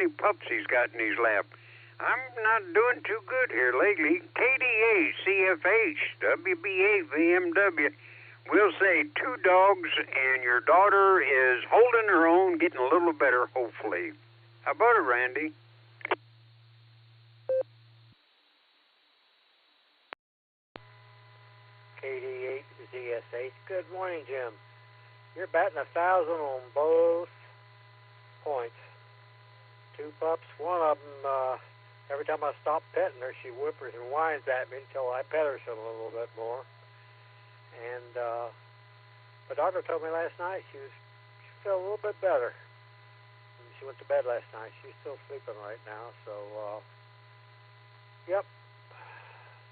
many pups he's got in his lap. I'm not doing too good here lately. KDA, CFH, WB8, VMW. We'll say 2 dogs, and your daughter is holding her own, getting a little better, hopefully. How about it, Randy? KD8 ZSH. Good morning, Jim. You're batting 1,000 on both points. 2 pups. One of them, every time I stop petting her, she whimpers and whines at me until I pet her a little bit more. And my daughter told me last night she felt a little bit better. She went to bed last night. She's still sleeping right now. So, yep,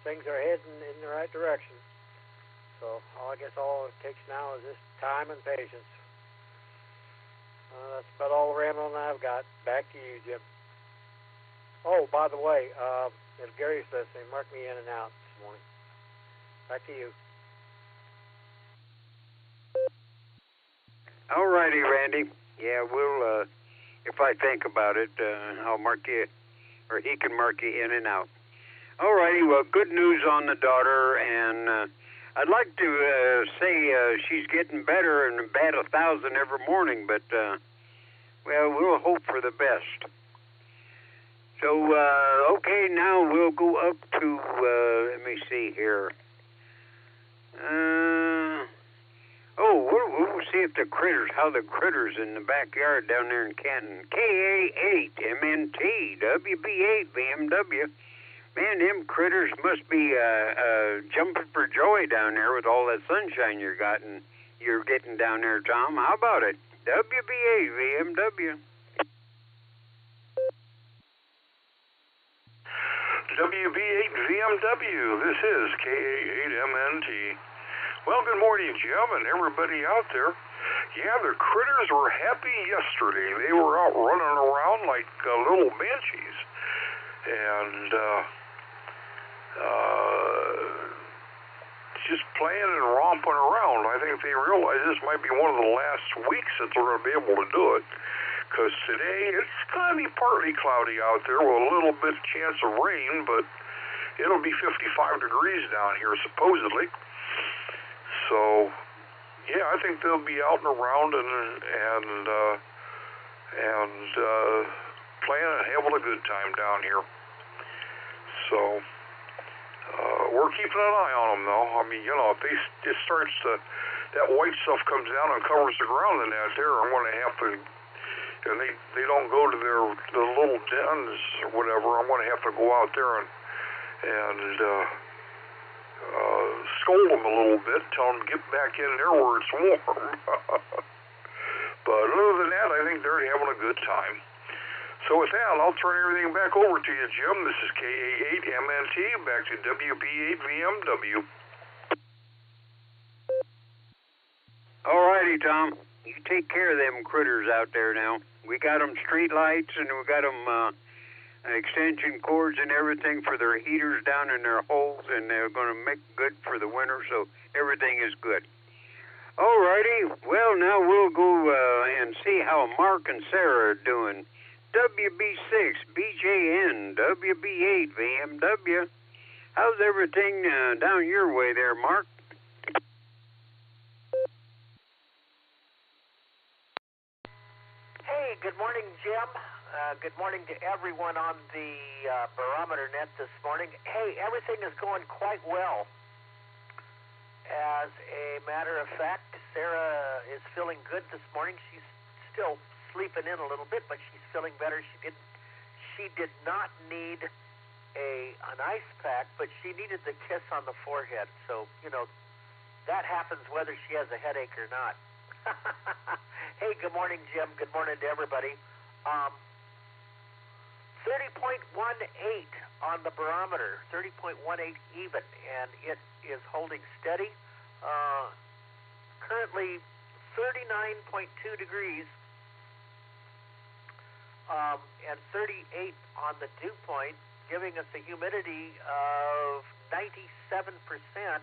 things are heading in the right direction. So I guess all it takes now is just time and patience. That's about all the rambling I've got. Back to you, Jim. Oh, by the way, if Gary's listening, mark me in and out this morning. Back to you. All righty, Randy. Yeah, we'll, if I think about it, I'll mark you, or he can mark you in and out. All righty, well, good news on the daughter, and I'd like to say she's getting better and bat 1,000 every morning, but, well, we'll hope for the best. So, okay, now we'll go up to, let me see here. We'll see if how the critters in the backyard down there in Canton. KA8, MNT, WB8, BMW. Man, them critters must be jumping for joy down there with all that sunshine you're getting down there, Tom. How about it? WB8, BMW. WB8 VMW, this is KA8MNT. Well, good morning, Jim, and everybody out there. Yeah, the critters were happy yesterday. They were out running around like little banshees. And just playing and romping around. I think they realize this might be one of the last weeks that they're going to be able to do it. Because today it's going to be partly cloudy out there with a little bit chance of rain, but it'll be 55 degrees down here supposedly. So, yeah, I think they'll be out and around and playing and having a good time down here. So, we're keeping an eye on them, though. I mean, if it starts to, that white stuff comes down and covers the ground in that there, I'm going to have to, and they don't go to their little dens or whatever, I'm going to have to go out there and scold them a little bit, tell them to get back in there where it's warm. But other than that, I think they're having a good time. So with that, I'll turn everything back over to you, Jim. This is KA8MNT, back to WB8VMW. All righty, Tom. You take care of them critters out there now. We got them street lights, and we got them extension cords and everything for their heaters down in their holes, and they're going to make good for the winter, so everything is good. All righty. Well, now we'll go and see how Mark and Sarah are doing. WB6, BJN, WB8, VMW. How's everything down your way there, Mark? Hey, good morning, Jim. Good morning to everyone on the Barometer Net this morning. Hey, everything is going quite well. As a matter of fact, Sarah is feeling good this morning. She's still sleeping in a little bit, but she's feeling better. She did not need an ice pack, but she needed the kiss on the forehead. So, that happens whether she has a headache or not. Hey, good morning, Jim. Good morning to everybody. 30.18 on the barometer, 30.18 even, and it is holding steady. Currently 39.2 degrees and 38 on the dew point, giving us a humidity of 97%.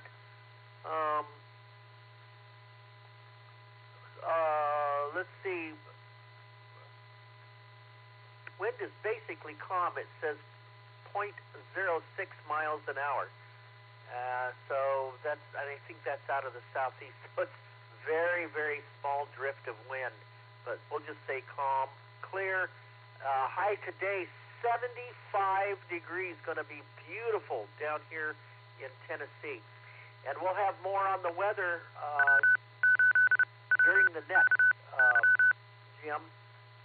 Let's see. Wind is basically calm. It says 0.06 miles an hour. So I think that's out of the southeast. So it's very, very small drift of wind. But we'll just say calm, clear. High today, 75 degrees. Going to be beautiful down here in Tennessee. And we'll have more on the weather during the net, Jim.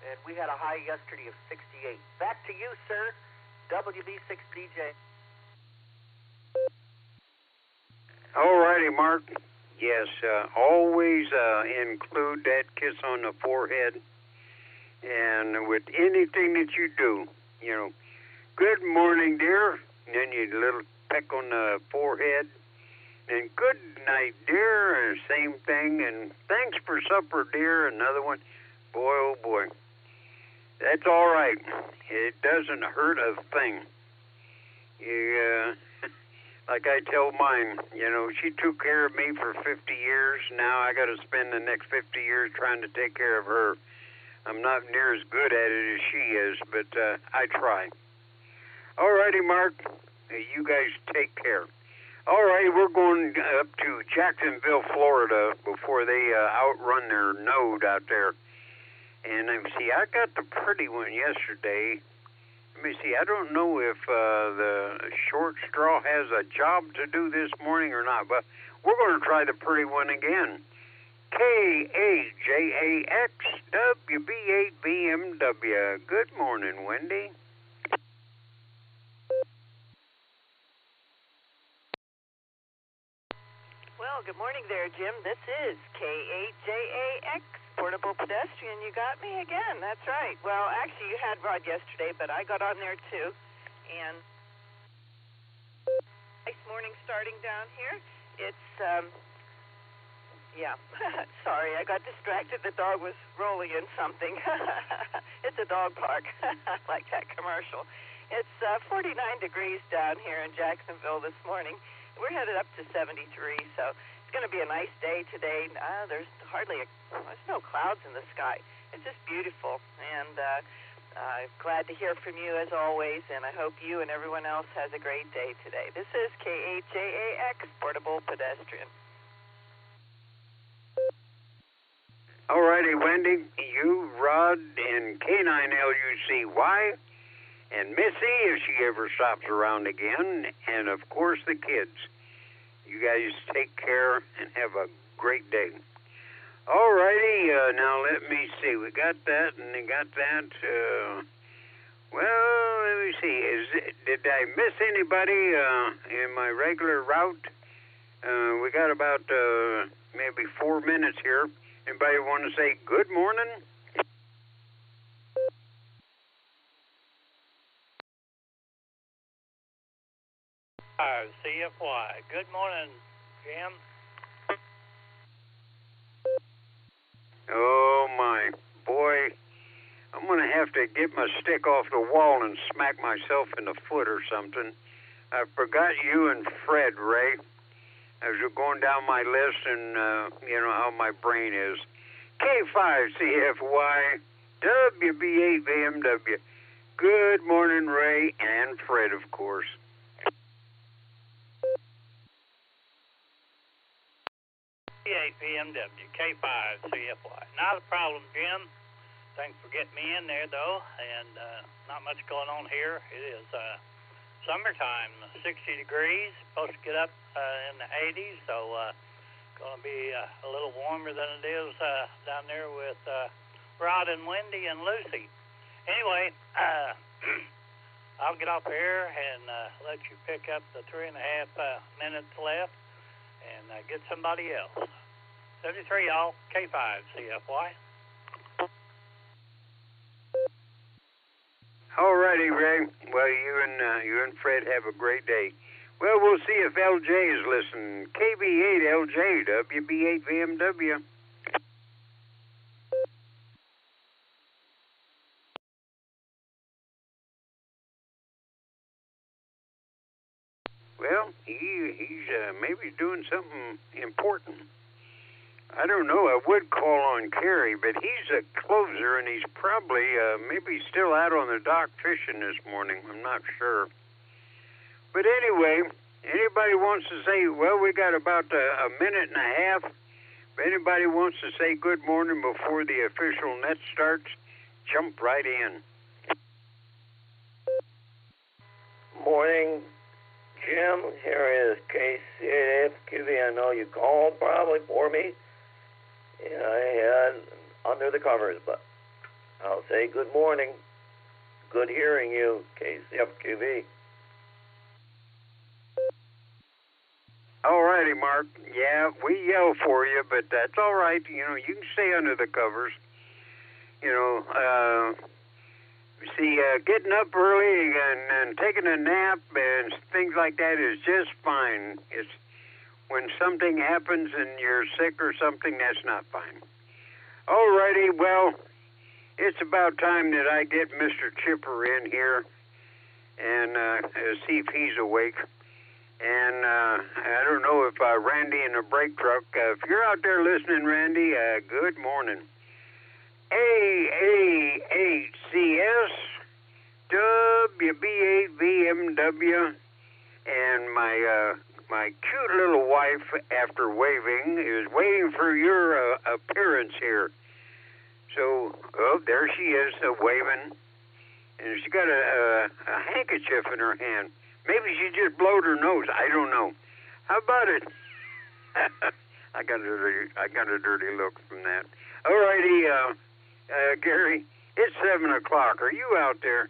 And we had a high yesterday of 68. Back to you, sir. WB6DJ. All righty, Mark. Yes, always include that kiss on the forehead. And with anything that you do, you know, good morning, dear. And then you little peck on the forehead. And good night, dear. Same thing. And thanks for supper, dear. Another one. Boy, oh boy. That's all right. It doesn't hurt a thing. Like I tell mine, you know, she took care of me for 50 years. Now I got to spend the next 50 years trying to take care of her. I'm not near as good at it as she is, but I try. All righty, Mark. You guys take care. All right, we're going up to Jacksonville, Florida, before they outrun their node out there. And see, I got the pretty one yesterday. Let me see, I don't know if the short straw has a job to do this morning or not, but we're going to try the pretty one again. KAJAX WB8BMW. Good morning, Wendy. Well, good morning there, Jim. This is KAJAX, Portable Pedestrian. You got me again. That's right. Well, actually, you had Rod yesterday, but I got on there too. And nice morning starting down here. It's, yeah, sorry, I got distracted. The dog was rolling in something. It's a dog park. I like that commercial. It's 49 degrees down here in Jacksonville this morning. We're headed up to 73, so it's going to be a nice day today. There's no clouds in the sky. It's just beautiful, and glad to hear from you as always, and I hope you and everyone else has a great day today. This is KAJAX, Portable Pedestrian. All righty, Wendy, you, Rod, and K9LUCY, and Missy, if she ever stops around again, and of course the kids. You guys take care and have a great day. All righty, now let me see. We got that, and we got that. Well, let me see. Did I miss anybody in my regular route? We got about maybe 4 minutes here. Anybody want to say good morning? CFY. Good morning, Jim. Oh, my. Boy, I'm going to have to get my stick off the wall and smack myself in the foot or something. I forgot you and Fred, Ray. As you're going down my list and, you know, how my brain is. K5CFY, WB8BMW. Good morning, Ray and Fred, of course. BMW, K5CFY. Not a problem, Jim. Thanks for getting me in there, though. And not much going on here. It is summertime, 60 degrees. Supposed to get up in the 80s, so going to be a little warmer than it is down there with Rod and Wendy and Lucy. Anyway, I'll get off here and let you pick up the 3.5 minutes left and get somebody else. 73, y'all. K5CFY. All righty, Ray. Well, you and Fred have a great day. Well, we'll see if LJ is listening. KB8LJ, WB8BMW. Well, he's maybe doing something important. I don't know. I would call on Kerry, but he's a closer, and he's probably maybe still out on the dock fishing this morning. I'm not sure. But anyway, anybody wants to say, well, we got about a minute and a half. If anybody wants to say good morning before the official net starts, jump right in. Morning, Jim. Here is KCAFQV. I know you called probably for me. And I had under the covers, but I'll say good morning. Good hearing you, KCFQV. All righty, Mark. Yeah, we yell for you, but that's all right. You know, you can stay under the covers. You know, getting up early and taking a nap and things like that is just fine. It's when something happens and you're sick or something, that's not fine. All righty, well, it's about time that I get Mr. Chipper in here and see if he's awake. And I don't know if Randy in the brake truck, if you're out there listening, Randy, good morning. AAHCS, WB8VMW, and my cute little wife, after waving, is waiting for your appearance here. So, oh, there she is, waving. And she's got a handkerchief in her hand. Maybe she just blowed her nose. I don't know. How about it? I got a dirty look from that. All righty, Gary, it's 7 o'clock. Are you out there?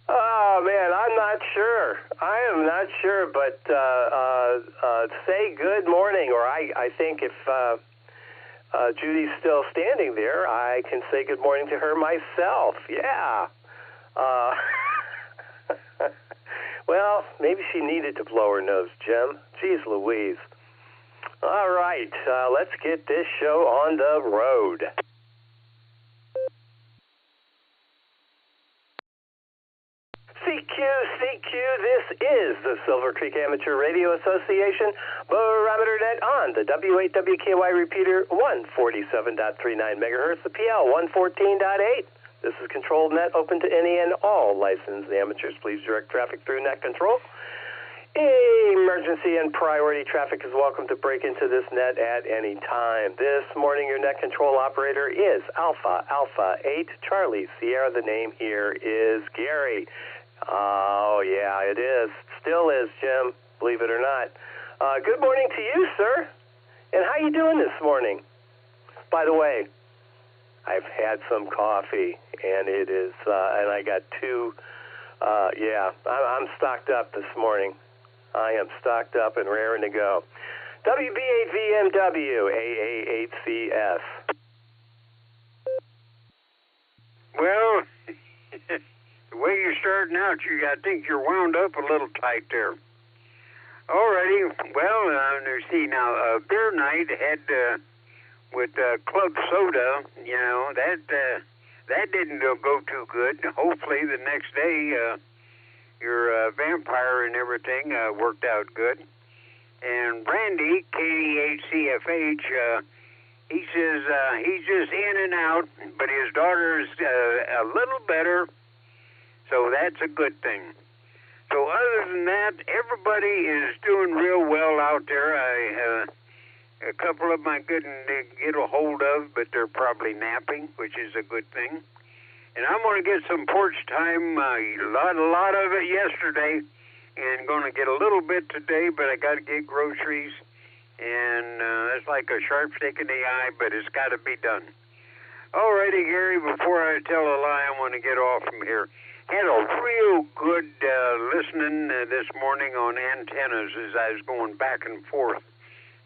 Oh, man, I'm not sure. I am not sure, but say good morning, or I think if Judy's still standing there, I can say good morning to her myself. Yeah. Well, maybe she needed to blow her nose, Jim. Jeez Louise. All right, let's get this show on the road. CQ, this is the Silvercreek Amateur Radio Association, Barometer Net on the W8WKY repeater 147.39 megahertz, the PL 114.8. This is controlled net open to any and all licensed amateurs. Please direct traffic through net control. Emergency and priority traffic is welcome to break into this net at any time. This morning, your net control operator is Alpha 8 Charlie Sierra. The name here is Gary. Oh, yeah, it is. Still is, Jim, believe it or not. Good morning to you, sir. And how you doing this morning? By the way, I've had some coffee, and it is, and I got two, I'm stocked up this morning. I am stocked up and raring to go. WB8VMW, AA8CS. Well, the way you're starting out, I think you're wound up a little tight there. Alrighty, well, let's see now. Beer night had with club soda. You know that didn't go too good. Hopefully, the next day your vampire and everything worked out good. And Randy, KDHCFH, he says he's just in and out, but his daughter's a little better. So that's a good thing. So other than that, everybody is doing real well out there. A couple of them I couldn't get a hold of, but they're probably napping, which is a good thing. And I'm going to get some porch time, a lot of it yesterday, and going to get a little bit today, but I got to get groceries. And it's like a sharp stick in the eye, but it's got to be done. All righty, Gary, before I tell a lie, I want to get off from here. Had a real good listening this morning on antennas as I was going back and forth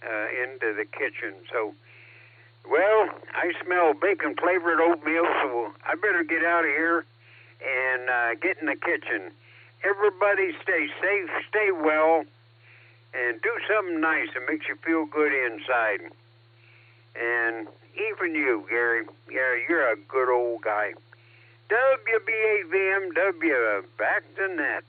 into the kitchen. So, well, I smell bacon-flavored oatmeal, so I better get out of here and get in the kitchen. Everybody stay safe, stay well, and do something nice that makes you feel good inside. And even you, Gary, you're a good old guy. WB8VMW, back to net.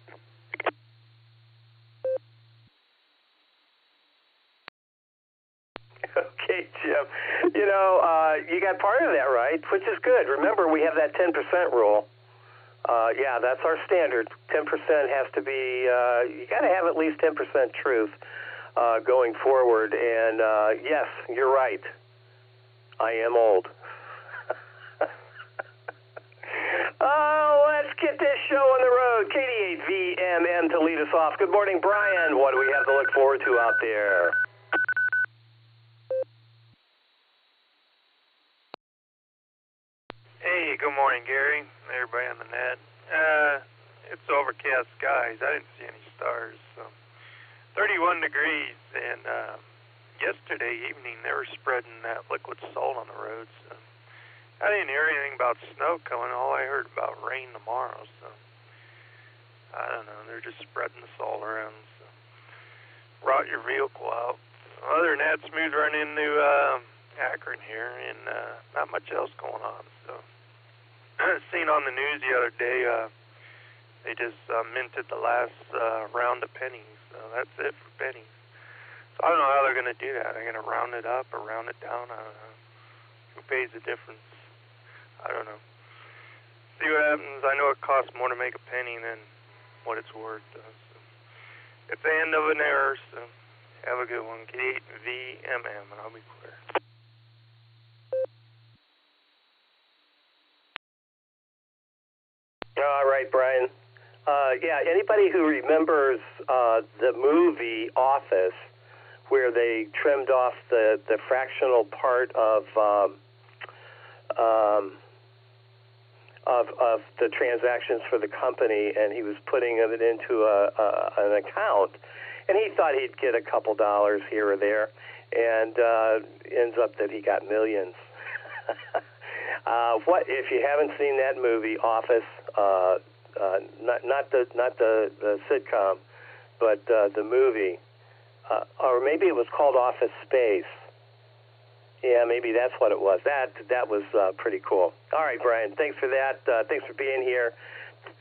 Okay, Jim. You got part of that right, which is good. Remember, we have that 10% rule. Yeah, that's our standard. 10% has to be, you got to have at least 10% truth going forward. And yes, you're right. I am old. Oh, let's get this show on the road. KD8VMM to lead us off. Good morning, Brian. What do we have to look forward to out there? Hey, good morning, Gary. Everybody on the net. It's overcast skies. I didn't see any stars. So 31 degrees, and yesterday evening they were spreading that liquid salt on the roads. So I didn't hear anything about snow coming. All I heard about rain tomorrow. So I don't know. They're just spreading the salt around. So rot your vehicle out. Other than that, smooth run into Akron here, and not much else going on. So seen on the news the other day, they just minted the last round of pennies. So that's it for pennies. So I don't know how they're going to do that. Are they going to round it up or round it down? I don't know. Who pays the difference? I don't know. See what happens. I know it costs more to make a penny than what it's worth. So it's the end of an error. So have a good one. KD8VMM, and I'll be clear. All right, Brian. Yeah, anybody who remembers the movie Office, where they trimmed off the fractional part of the transactions for the company, and he was putting it into an account, and he thought he'd get a couple dollars here or there, and ends up that he got millions. What if you haven't seen that movie Office? Not the sitcom, but the movie, or maybe it was called Office Space. Yeah, maybe that's what it was. That was pretty cool. All right, Brian, thanks for that. Thanks for being here.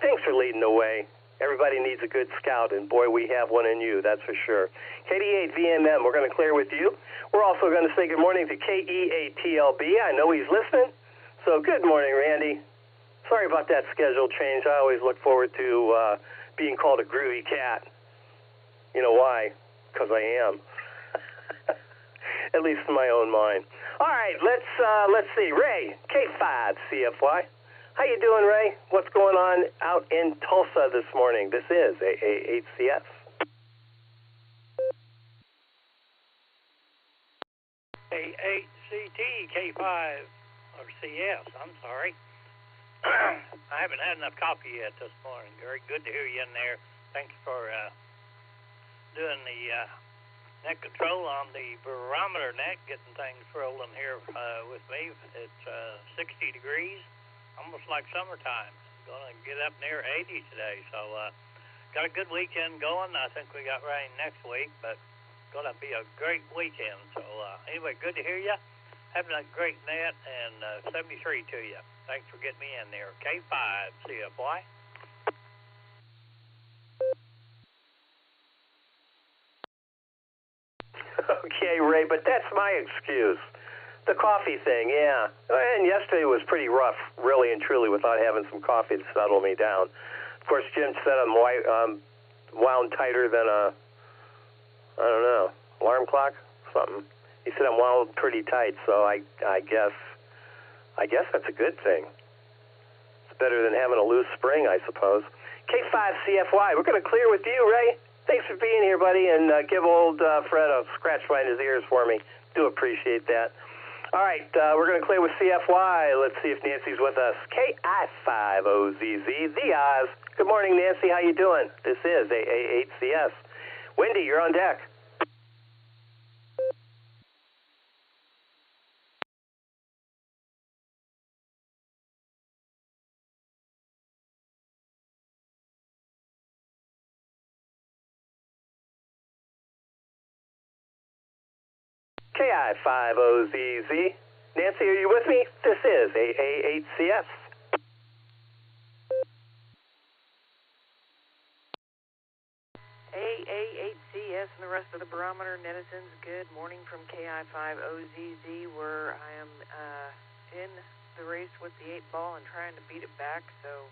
Thanks for leading the way. Everybody needs a good scout, and boy, we have one in you, that's for sure. KD8VMM, we're going to clear with you. We're also going to say good morning to KE8TLB. I know he's listening. So good morning, Randy. Sorry about that schedule change. I always look forward to being called a groovy cat. You know why? Because I am. At least in my own mind. All right, let's see. Ray, K5CFY. How you doing, Ray? What's going on out in Tulsa this morning? This is AA8CS. A8CT K5 or CS. I'm sorry. I haven't had enough coffee yet this morning, Gary. Good to hear you in there. Thanks for doing the net control on the Barometer Net, getting things rolling here with me. It's 60 degrees, almost like summertime. Going to get up near 80 today, so got a good weekend going. I think we got rain next week, but going to be a great weekend. So anyway, good to hear you. Having a great net, and 73 to you. Thanks for getting me in there. K5CFY. Okay, Ray, but that's my excuse. The coffee thing, yeah. And yesterday was pretty rough, really and truly, without having some coffee to settle me down. Of course, Jim said I'm wound tighter than a, I don't know, alarm clock, something. He said I'm wound pretty tight, so I guess that's a good thing. It's better than having a loose spring, I suppose. K5CFY, we're going to clear with you, Ray. Thanks for being here, buddy, and give old Fred a scratch behind his ears for me. Do appreciate that. All right, we're going to clear with CFY. Let's see if Nancy's with us. KI5OZZ, the Oz. Good morning, Nancy. How you doing? This is AA8CS. Wendy, you're on deck. KI5OZZ. Nancy, are you with me? This is AA8CS. AA8CS and the rest of the Barometer netizens, good morning from KI5OZZ, where I am in the race with the 8-ball and trying to beat it back, so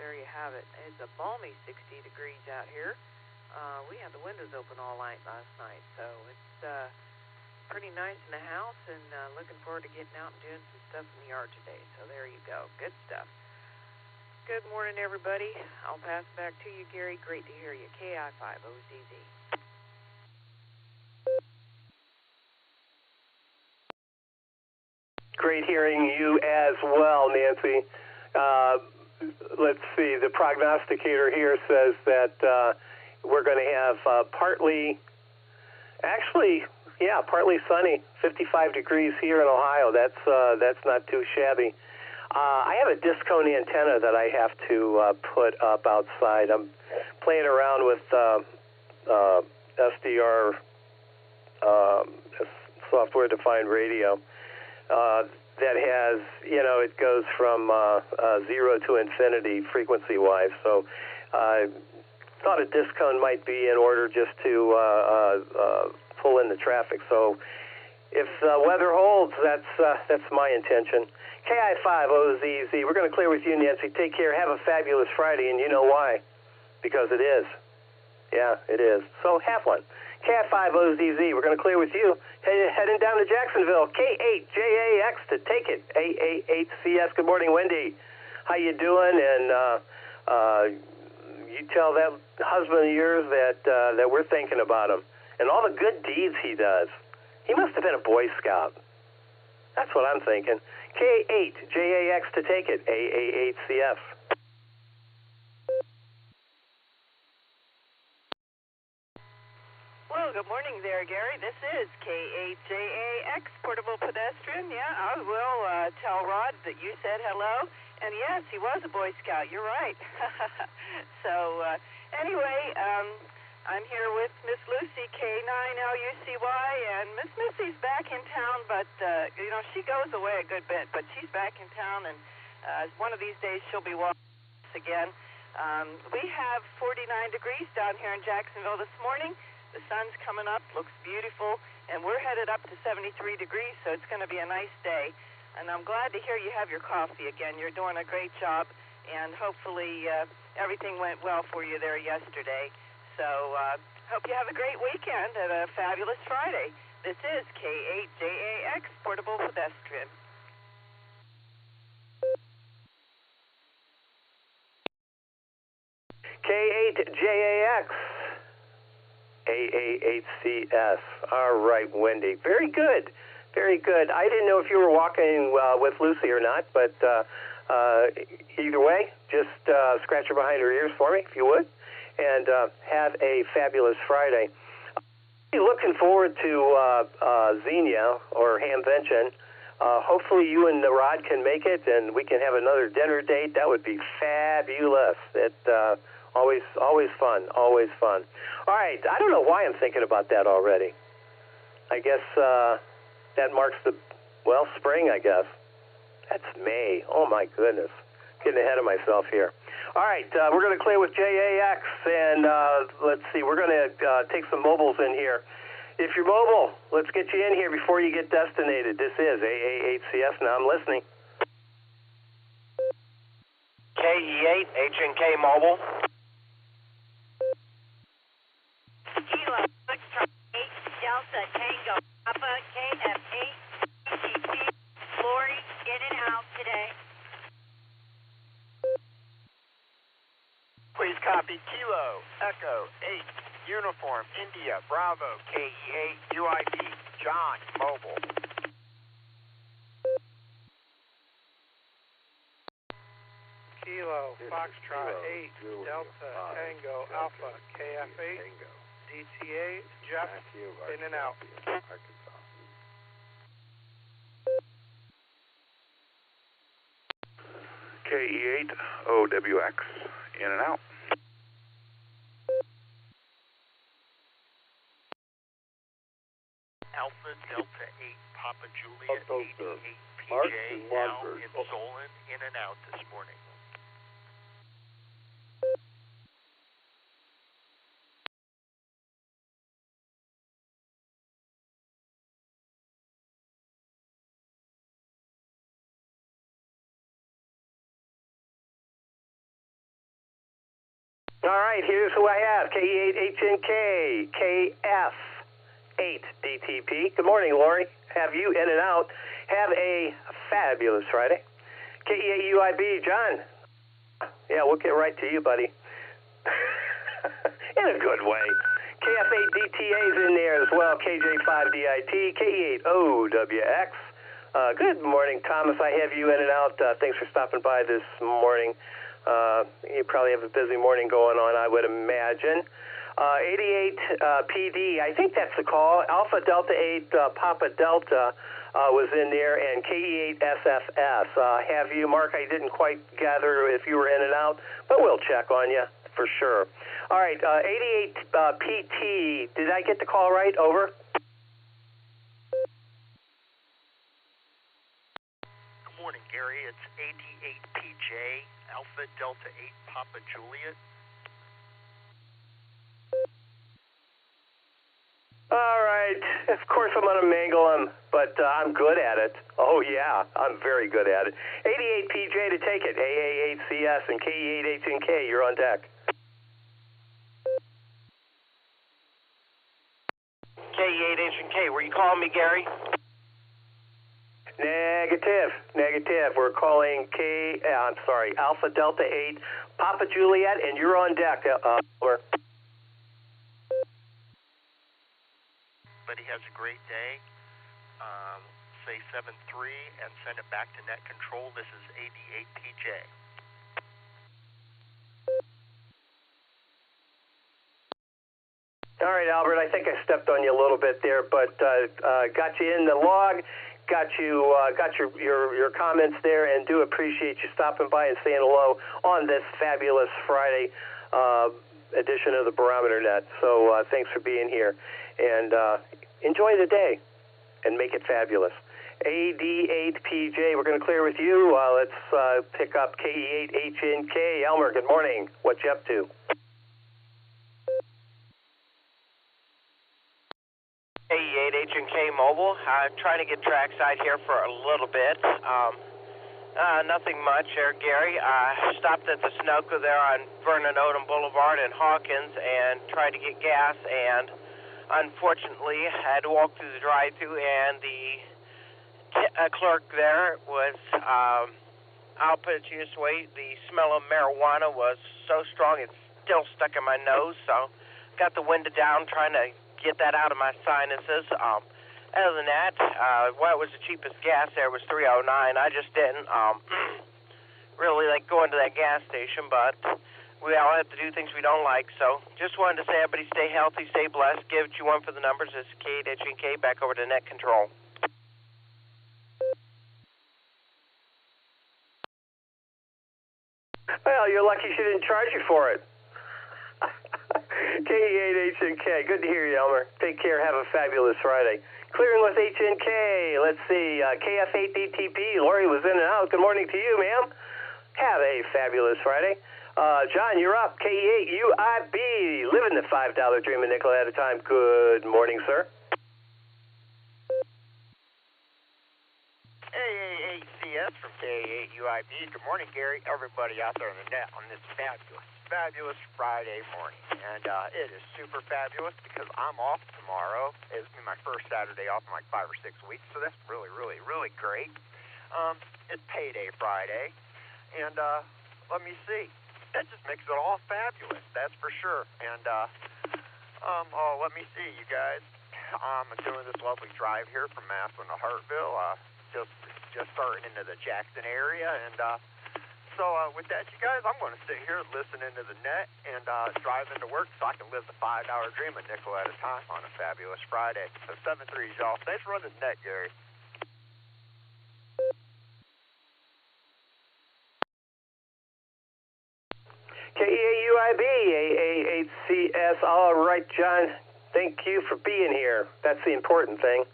there you have it. It's a balmy 60 degrees out here. We had the windows open all night last night, so it's pretty nice in the house, and looking forward to getting out and doing some stuff in the yard today, so there you go. Good stuff. Good morning, everybody. I'll pass it back to you, Gary. Great to hear you. KI5OZZ. Great hearing you as well, Nancy. Let's see. The prognosticator here says that we're going to have partly sunny, 55 degrees here in Ohio. That's not too shabby. I have a discone antenna that I have to put up outside. I'm playing around with SDR, software-defined radio, that has, it goes from 0 to infinity frequency-wise. So I thought a discone might be in order just to pull in the traffic. So if the weather holds, that's my intention. KI5OZZ, we're going to clear with you, Nancy. Take care. Have a fabulous Friday, and you know why. Because it is. Yeah, it is. So have one. KI5OZZ, we're going to clear with you. Heading down to Jacksonville. K8JAX to take it. AA8CS. Good morning, Wendy. How you doing? And you tell that husband of yours that we're thinking about him and all the good deeds he does. He must have been a Boy Scout. That's what I'm thinking. K8JAX to take it. AA8CF. Well, good morning there, Gary. This is K8JAX, Portable Pedestrian. Yeah, I will tell Rod that you said hello. And yes, he was a Boy Scout. You're right. So, anyway, I'm here with Miss Lucy, K9LUCY, and Miss Missy's back in town, but, she goes away a good bit, but she's back in town, and one of these days she'll be walking us again. We have 49 degrees down here in Jacksonville this morning. The sun's coming up, looks beautiful, and we're headed up to 73 degrees, so it's going to be a nice day. And I'm glad to hear you have your coffee again. You're doing a great job, and hopefully everything went well for you there yesterday. So hope you have a great weekend and a fabulous Friday. This is K8JAX, Portable Pedestrian. K8JAX. AA8CS. All right, Wendy. Very good. Very good. I didn't know if you were walking with Lucy or not, but either way, just scratch her behind her ears for me, if you would, and have a fabulous Friday. Looking forward to Xenia or Hamvention. Hopefully you and Rod can make it, and we can have another dinner date. That would be fabulous. Always fun, always fun. All right, I don't know why I'm thinking about that already. I guess that marks spring, I guess. That's May. Oh, my goodness. Getting ahead of myself here. All right, we're going to clear with JAX, and let's see, we're going to take some mobiles in here. If you're mobile, let's get you in here before you get destinated. This is AA8CS. Now I'm listening. KE8, H&K Mobile. Kilo, Foxtrot 8, Delta, Tango, Papa, KF8, ETP, Lori, in and out today. Please copy Kilo, Echo 8, Uniform, India, Bravo, KE8, UID, John, Mobile. Kilo, Foxtrot 8, Delta, Tango, Alpha, KF8, DTA, Jeff, in and out. KE8, OWX, in and out. Alpha, Delta 8, Papa Juliet, 88, PJ, now in Solon, in and out this morning. All right, here's who I have. KE8HNK, KF8DTP. Good morning, Lori. Have you in and out. Have a fabulous Friday. KE8UIB, John. Yeah, we'll get right to you, buddy. In a good way. KF8DTA's in there as well. KJ5DIT, KE8OWX. Good morning, Thomas. I have you in and out. Thanks for stopping by this morning. You probably have a busy morning going on, I would imagine. 88 PD, I think that's the call. Alpha Delta 8 Papa Delta was in there, and KE8 SFS. Have you, Mark? I didn't quite gather if you were in and out, but we'll check on you for sure. All right, 88 PT. Did I get the call right? Over. Good morning, Gary. It's 88PJ, Alpha Delta 8 Papa Juliet. All right. Of course I'm going to mangle him, but I'm good at it. Oh, yeah. I'm very good at it. 88PJ to take it. AA8CS and KE8HNK, you're on deck. KE8HNK, were you calling me, Gary? Negative. We're calling Alpha Delta 8 Papa Juliet, and you're on deck. Over. But he has a great day. Say 7-3 and send it back to net control. This is 88PJ. All right, Albert, I think I stepped on you a little bit there, but got you in the log, got your comments there, and do appreciate you stopping by and saying hello on this fabulous Friday edition of the Barometer Net. So thanks for being here, and enjoy the day, and make it fabulous. AD8PJ, we're going to clear with you. Let's pick up KE8HNK. Elmer, good morning. What you up to? KE8HNK Mobile. I'm trying to get trackside here for a little bit. Nothing much here, Gary. I stopped at the Sunoco there on Vernon Odom Boulevard in Hawkins and tried to get gas, and unfortunately I had to walk through the drive-thru, and the clerk there was, I'll put it to you this way, the smell of marijuana was so strong it's still stuck in my nose, so got the window down trying to get that out of my sinuses. Other than that, what was the cheapest gas there was $3.09. I just didn't really like going to that gas station, but we all have to do things we don't like, so just wanted to say everybody stay healthy, stay blessed. Give it you one for the numbers. It's KE8HNK, back over to net control. Well, you're lucky she didn't charge you for it. KE8HNK, good to hear you, Elmer. Take care. Have a fabulous Friday. Clearing with HNK. Let's see. KF8DTP. Lori was in and out. Good morning to you, ma'am. Have a fabulous Friday. John, you're up. KE8UIB. Living the $5 dream a nickel at a time. Good morning, sir. AAACS from KE8UIB. Good morning, Gary. Everybody out there on the net on this fabulous Friday morning. And it is super fabulous because I'm off tomorrow. It's my first Saturday off in like 5 or 6 weeks, so that's really, really, really great. It's payday Friday, and let me see. That just makes it all fabulous, that's for sure. And let me see, you guys. I'm doing this lovely drive here from Massillon to Hartville. Just starting into the Jackson area, and so with that, you guys, I'm going to sit here listening to the net and drive into work so I can live the $5 dream a nickel at a time on a fabulous Friday. So 7-3, y'all. Thanks for running the net, Gary. KE8UIB, AA8CS. All right, John. Thank you for being here. That's the important thing.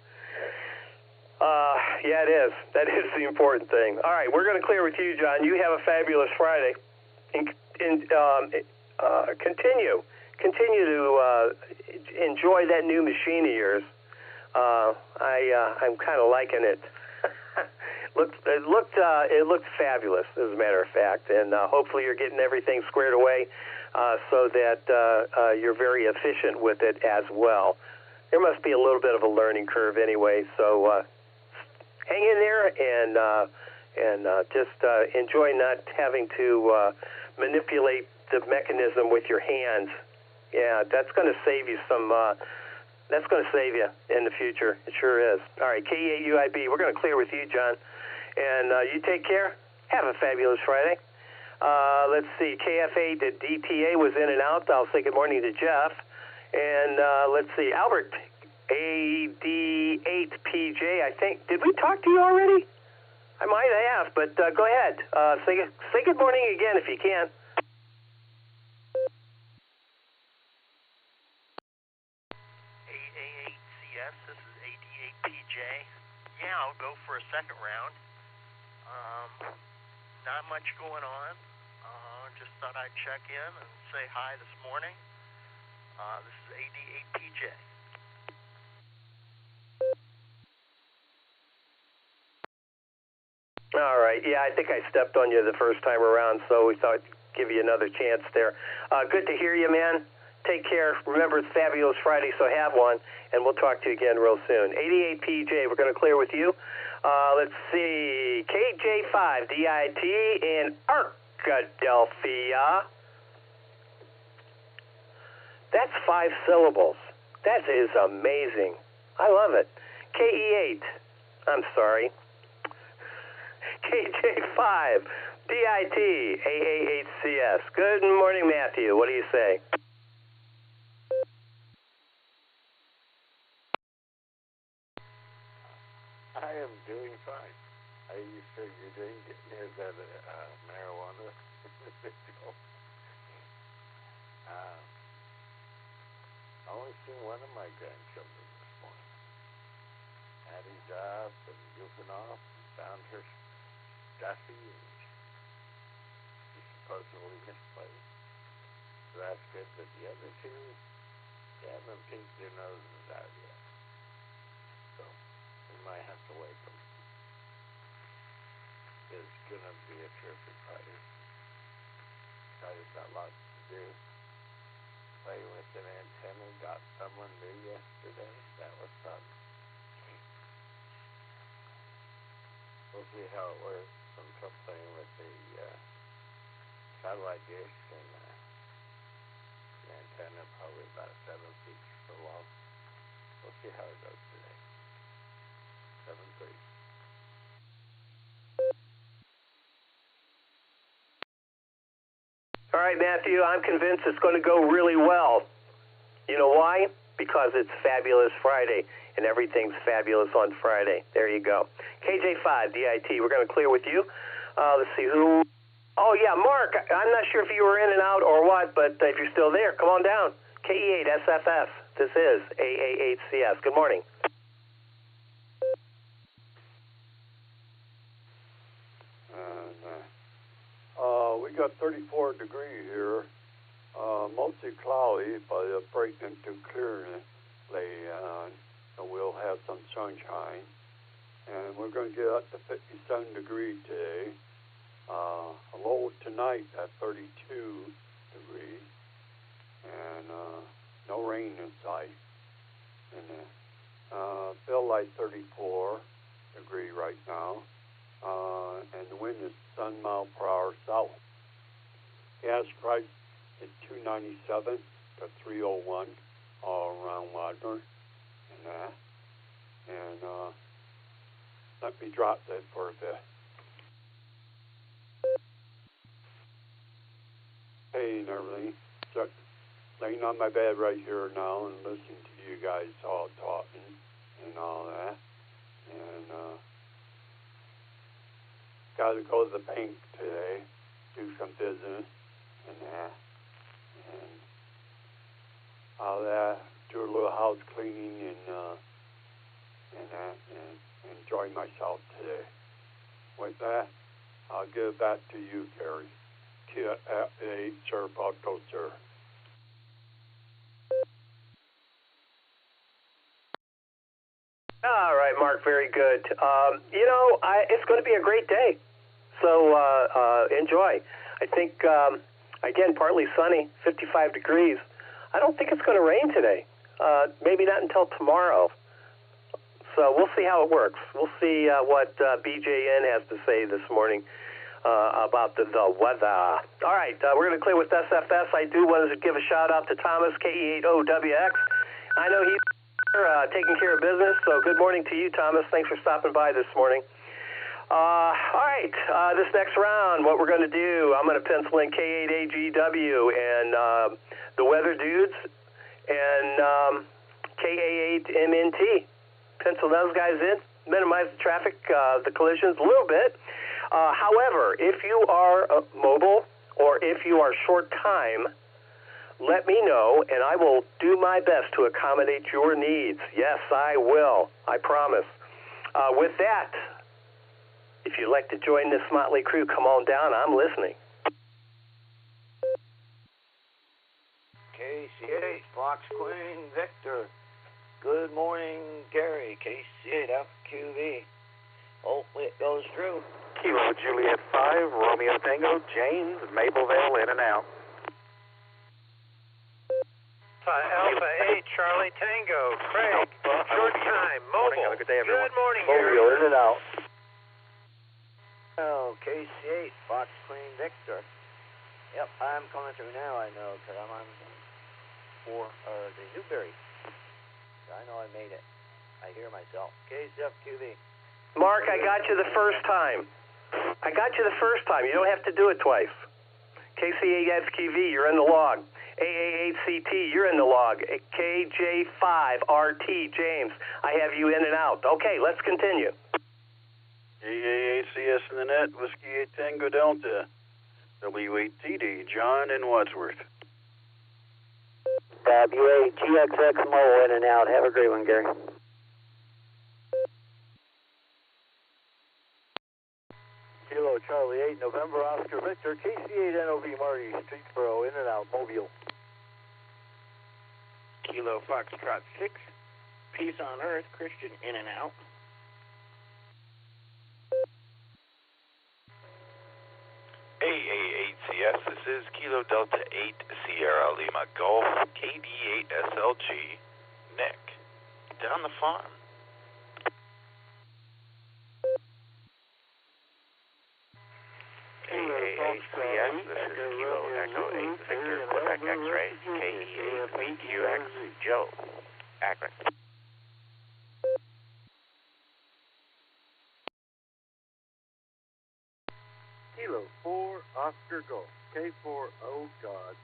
Yeah, it is. That is the important thing. All right, we're going to clear with you, John. You have a fabulous Friday. Continue to enjoy that new machine of yours. I'm kind of liking it. It looked fabulous, as a matter of fact, and hopefully you're getting everything squared away so that you're very efficient with it as well. There must be a little bit of a learning curve anyway, so hang in there and just enjoy not having to manipulate the mechanism with your hands. Yeah, that's going to save you some. That's going to save you in the future. It sure is. All right, KE8 UIB. We're going to clear with you, John, and you take care. Have a fabulous Friday. Let's see. KF8 to DTA was in and out. I'll say good morning to Jeff. And let's see. Albert, AD8PJ, I think. Did we talk to you already? I might have, but go ahead. Say good morning again if you can. AA8CS, this is AD8PJ. Yeah, I'll go for a second round. Not much going on. Just thought I'd check in and say hi this morning. This is AD8PJ. All right. Yeah, I think I stepped on you the first time around, so we thought I'd give you another chance there. Good to hear you, man. Take care. Remember, it's Fabulous Friday, so have one, and we'll talk to you again real soon. 88PJ, we're going to clear with you. Let's see. KJ5 DIT in Arkadelphia. That's 5 syllables. That is amazing. I love it. KE8. I'm sorry. KJ5 DIT AA8CS. Good morning, Matthew. What do you say? I am doing fine. How you figure you're doing? Getting near that marijuana residual. I only seen one of my grandchildren this morning. Addie's up and goofing off and found her stuffy and she supposedly misplaced. So that's good, but the other two, they haven't pinked their noses out yet. So we might have to wake them. It's going to be a terrific Friday. Friday's got lots to do. Play with an antenna, got someone new yesterday. That was fun. We'll see how it works. I'm still playing with the satellite dish and the antenna, probably about 7 feet so long. We'll see how it goes today. 7-3. All right, Matthew, I'm convinced it's going to go really well. You know why? Because it's Fabulous Friday, and everything's fabulous on Friday. There you go. KJ5, DIT, we're going to clear with you. Let's see who... Oh, yeah, Mark, I'm not sure if you were in and out or what, but if you're still there, come on down. KE8 SFF, this is AA8CS. Good morning. We got 34 degrees here, mostly cloudy, but breaking into clearly, and we'll have some sunshine. And we're going to get up to 57 degrees today. A low tonight at 32 degrees, and no rain in sight. And feel like 34 degrees right now, and the wind is 7 miles per hour south. Gas price is $2.97 to $3.01 all around Wagner and that. And let me drop that for a bit. Hey, and everything. So, laying on my bed right here now and listening to you guys all talking and all that. And got to go to the bank today, do some business and that. And all that, do a little house cleaning and that, and enjoy myself today. With that, I'll give it back to you, Gary. KF8, sir, Botto, sir. All right, Mark, very good. It's going to be a great day, so enjoy. I think Again, partly sunny, 55 degrees. I don't think it's going to rain today. Maybe not until tomorrow. So we'll see how it works. We'll see what BJN has to say this morning about the weather. All right, we're going to clear with SFS. I do want to give a shout-out to Thomas, KE80WX. I know he's taking care of business, so good morning to you, Thomas. Thanks for stopping by this morning. All right, this next round, what we're going to do, I'm going to pencil in K8AGW and the Weather Dudes and KA8MNT. Pencil those guys in, minimize the traffic, the collisions a little bit. However, if you are mobile or if you are short time, let me know, and I will do my best to accommodate your needs. Yes, I will. I promise. With that, if you'd like to join this motley crew, come on down. I'm listening. KC8, Fox Queen, Victor. Good morning, Gary. KC8, FQV. Hopefully it goes through. Kilo Juliet 5, Romeo Tango, James, Maplevale, in and out. Alpha 8, Charlie Tango, Craig, short time, mobile. Good day, everyone. Good morning, Mobile, Gary. in and out. Oh, KC8, Fox Queen, Victor. Yep, I'm coming through now, I know, because I'm on the Newberry. I know I made it. I hear myself. KCFQV. Mark, I got you the first time. You don't have to do it twice. KC8FQV, you're in the log. AA8CT, you're in the log. KJ5RT, James, I have you in and out. Okay, let's continue. AA8CS in the net, Whiskey 8 Tango Delta. W8TD, John in Wadsworth. W8GXX Mole, in and out. Have a great one, Gary. Kilo Charlie 8, November Oscar Victor, KC8 NOV Marty, Streetsboro, in and out, Mobile. Kilo Foxtrot 6, Peace on Earth, Christian, in and out. AA8CS, this is Kilo Delta 8, Sierra Lima Golf, KD8SLG, Nick, down the farm. AA8CS, this is Kilo Echo 8, Victor, Quebec X-Ray, KE8VQX, Joe, Akron. Kilo 4, Oscar Golf, K4, oh God.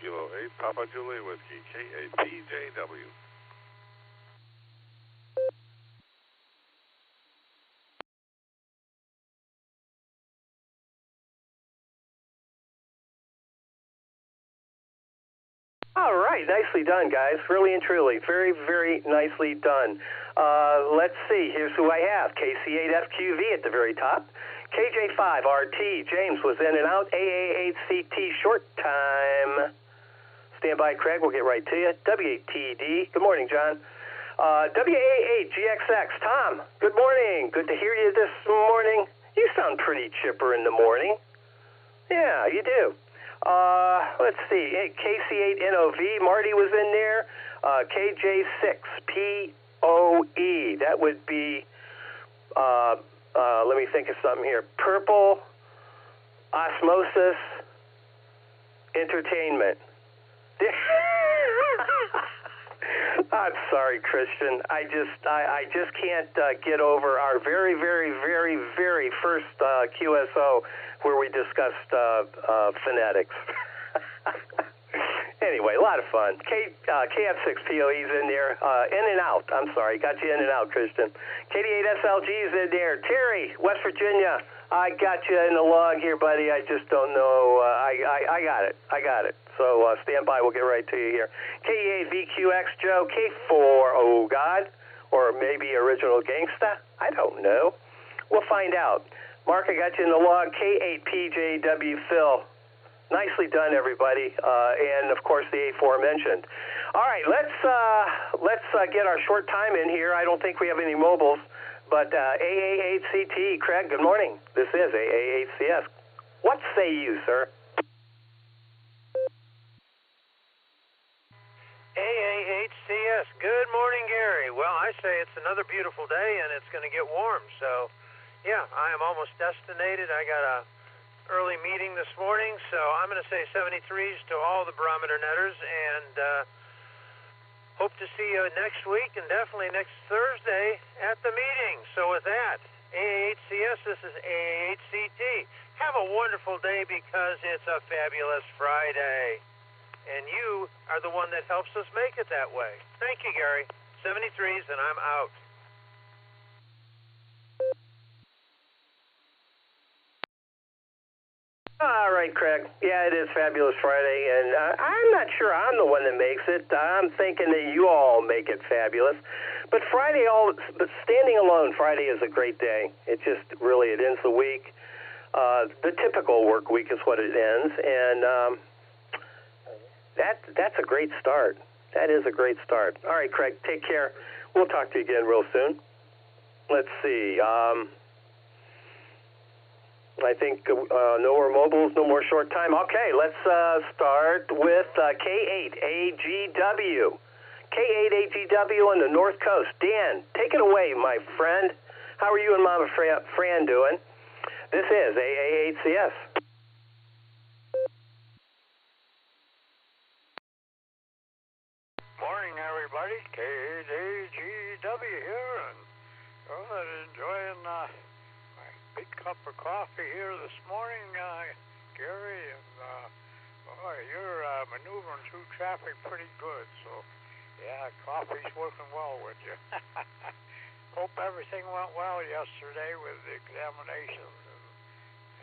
Kilo 8, Papa Julie Whiskey, K8PJW. All right, nicely done, guys. Really and truly. Very, very nicely done. Let's see. Here's who I have. KC8FQV at the very top. KJ5RT, James was in and out. AA8CT, short time. Stand by, Craig. We'll get right to you. W8TD, good morning, John. WA8GXX, Tom, good morning. Good to hear you this morning. You sound pretty chipper in the morning. Yeah, you do. Let's see. Hey, KC8NOV, Marty was in there. KJ6POE, that would be, let me think of something here. Purple Osmosis Entertainment. I'm sorry, Christian. I just can't get over our very, very, very, very first QSO where we discussed phonetics. Anyway, a lot of fun. KF6POE's in there. In and out. I'm sorry. Got you in and out, Christian. KD8SLG's in there. Terry, West Virginia. I got you in the log here, buddy. I just don't know. I got it. So stand by. We'll get right to you here. K8VQX Joe. K4, oh God. Or maybe Original Gangsta. I don't know. We'll find out. Mark, I got you in the log. K8PJW Phil. Nicely done, everybody. And, of course, the aforementioned. All right, let's get our short time in here. I don't think we have any mobiles. But AA8CT, Craig, good morning. This is AA8CS. What say you, sir? AA8CS, good morning, Gary. Well, I say it's another beautiful day, and it's going to get warm. So, yeah, I am almost destinated. I got a early meeting this morning, so I'm going to say 73s to all the Barometer Netters, and hope to see you next week and definitely next Thursday at the meeting. So with that, AA8CS, this is AA8CT. Have a wonderful day because it's a fabulous Friday. And you are the one that helps us make it that way. Thank you, Gary. 73s, and I'm out. All right, Craig. Yeah, it is Fabulous Friday, and I'm not sure I'm the one that makes it. I'm thinking that you all make it fabulous. But but standing alone, Friday is a great day. It just really, it ends the week. The typical work week is what it ends, and that's a great start. That is a great start. All right, Craig, take care. We'll talk to you again real soon. Let's see. I think no more mobiles, no more short time. Okay, let's start with K8AGW. K8AGW on the North Coast. Dan, take it away, my friend. How are you and Mama Fran doing? This is AA8CS. Morning, everybody. K8AGW here, and enjoying my big cup of coffee here this morning, Gary, and boy, you're maneuvering through traffic pretty good, so yeah, coffee's working well with you. Hope everything went well yesterday with the examinations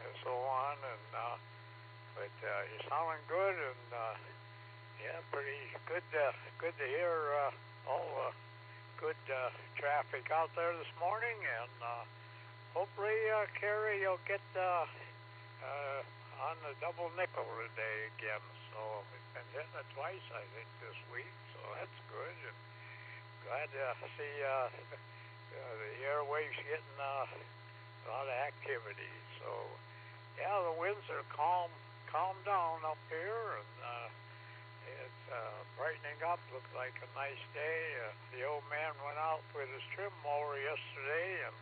and so on, and but you're sounding good, and yeah, pretty good to hear all the good traffic out there this morning, and hopefully, Carrie, you'll get on the double nickel today again. So we've been hitting it twice, I think, this week. So that's good. And glad to see the airwaves getting a lot of activity. So yeah, the winds are calmed down up here, and it's brightening up. Looks like a nice day. The old man went out with his trim mower yesterday and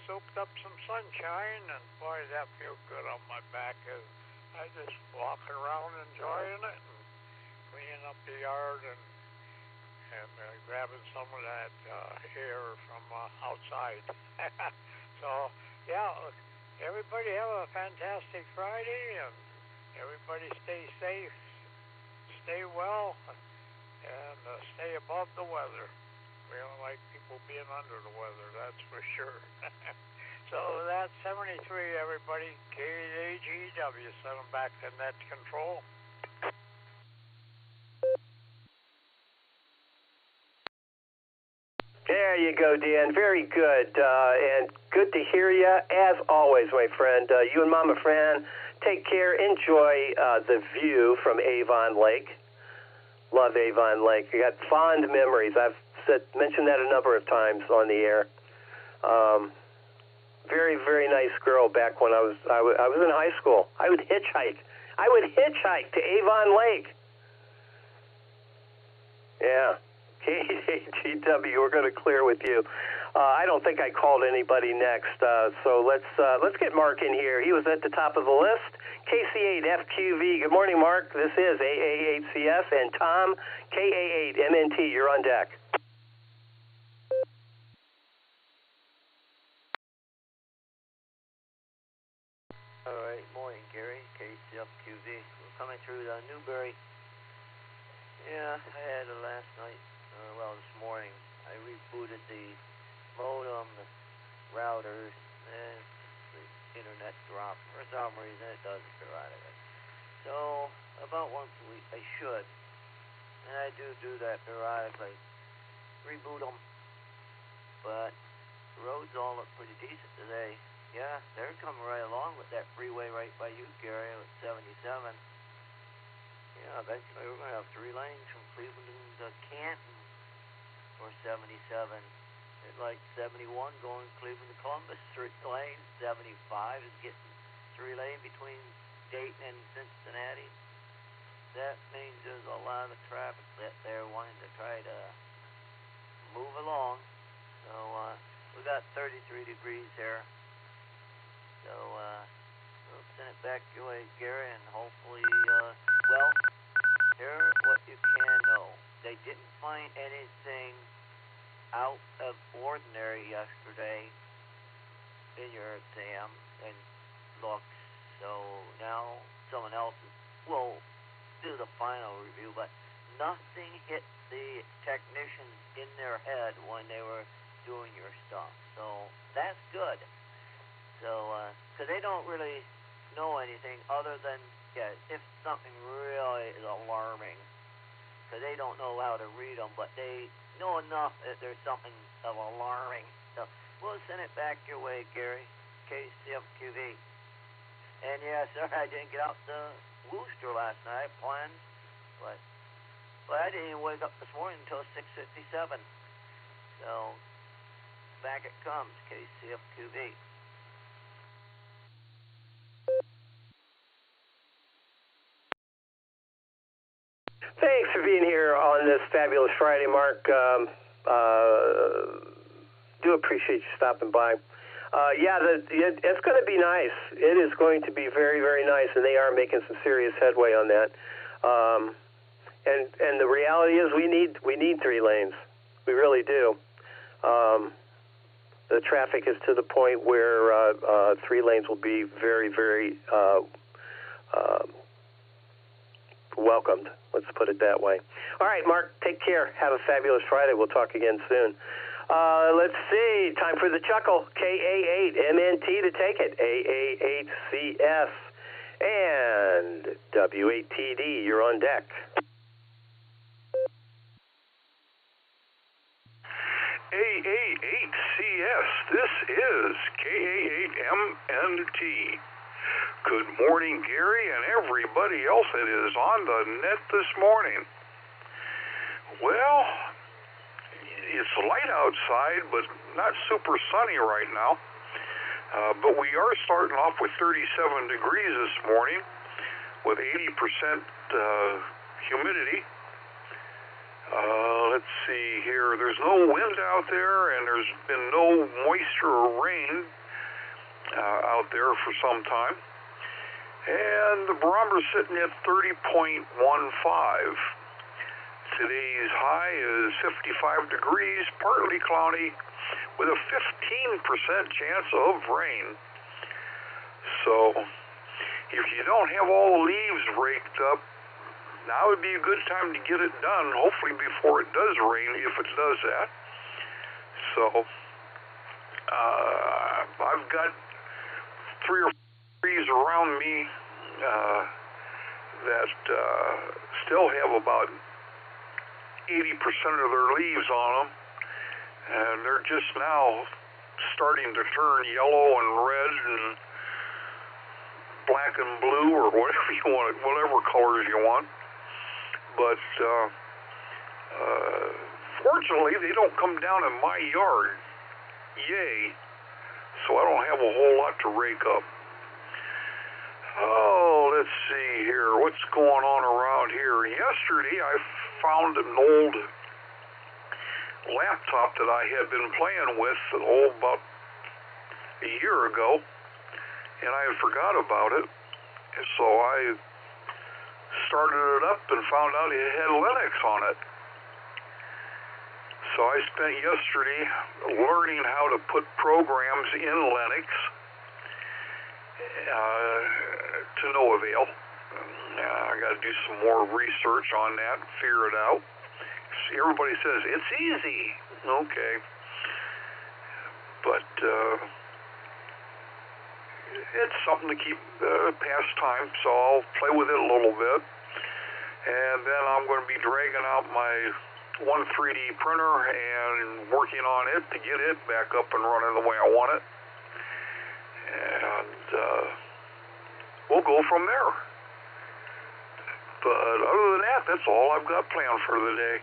soaked up some sunshine, and boy, that feels good on my back. I just walking around enjoying it and cleaning up the yard and grabbing some of that air from outside. So yeah, everybody have a fantastic Friday, and everybody stay safe, stay well, and stay above the weather. We don't like people being under the weather, that's for sure. So that's 73, everybody. KAGW, send them back to net control. There you go, Dan. Very good. And good to hear you, as always, my friend. You and Mama Fran, take care. Enjoy the view from Avon Lake. Love Avon Lake. You got fond memories. I've mentioned that a number of times on the air. Very, very nice girl back when I was in high school. I would hitchhike to Avon Lake. Yeah. KGW, we're going to clear with you. I don't think I called anybody next, so let's get Mark in here. He was at the top of the list. KC8FQV. Good morning, Mark. This is AA8CS, and Tom, KA8MNT. You're on deck. All right, morning, Gary. KCFQV. We're coming through the Newberry. Yeah, I had it last night. This morning. I rebooted the modem, the routers, and the internet dropped. For some reason, it doesn't periodically. So, about once a week, I should. And I do that periodically. Reboot them. But the roads all look pretty decent today. Yeah, they're coming right along with that freeway right by you, Gary, with 77. Yeah, eventually we're going to have 3 lanes from Cleveland to Canton for 77. at like 71 going Cleveland to Columbus, 3 lanes. 75 is getting 3 lane between Dayton and Cincinnati. That means there's a lot of traffic that they're wanting to try to move along. So we got 33 degrees here. So we'll send it back your way, Gary, and hopefully, well, here's what you can know. They didn't find anything out of ordinary yesterday in your exam and looks. So now someone else will do the final review, but nothing hit the technicians in their head when they were doing your stuff. So that's good. So, because they don't really know anything other than, yeah, if something really is alarming, because they don't know how to read them, but they know enough that there's something of alarming. So we'll send it back your way, Gary, KCFQV. And yeah, sorry I didn't get out the Wooster last night, planned, but I didn't even wake up this morning until 6:57. So back it comes, KCFQV. Thanks for being here on this fabulous Friday, Mark. Do appreciate you stopping by. It's going to be nice. It is going to be very, very nice, and they are making some serious headway on that. And the reality is, we need 3 lanes. We really do. The traffic is to the point where 3 lanes will be very, very welcomed. Let's put it that way. All right, Mark, take care. Have a fabulous Friday. We'll talk again soon. Let's see. Time for the chuckle. KA8MNT to take it. AA8CS. And W8TD, you're on deck. AA8CS, this is KA8MNT. Good morning, Gary, and everybody else that is on the net this morning. Well, it's light outside, but not super sunny right now. But we are starting off with 37 degrees this morning with 80% humidity. Let's see here. There's no wind out there, and there's been no moisture or rain out there for some time. And the barometer's sitting at 30.15. Today's high is 55 degrees, partly cloudy, with a 15% chance of rain. So, if you don't have all the leaves raked up, now would be a good time to get it done, hopefully before it does rain, if it does that. So, I've got 3 or 4 trees around me that still have about 80% of their leaves on them, and they're just now starting to turn yellow and red and black and blue, or whatever you want, whatever colors you want. But fortunately, they don't come down in my yard. Yay! So I don't have a whole lot to rake up. Oh, let's see here. What's going on around here? Yesterday, I found an old laptop that I had been playing with, about a year ago, and I had forgot about it. And so I started it up and found out it had Linux on it. So I spent yesterday learning how to put programs in Linux to no avail. I got to do some more research on that and figure it out. Everybody says, it's easy. Okay. But it's something to keep past time, so I'll play with it a little bit. And then I'm going to be dragging out my 3D printer and working on it to get it back up and running the way I want it. And we'll go from there. But other than that, that's all I've got planned for the day.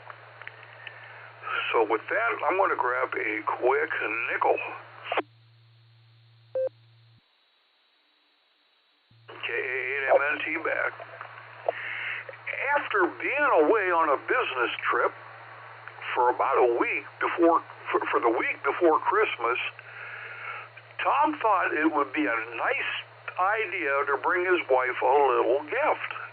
So So with that, I'm going to grab a quick nickel. K8MNT back. After being away on a business trip for about a week before, for the week before Christmas, Tom thought it would be a nice idea to bring his wife a little gift.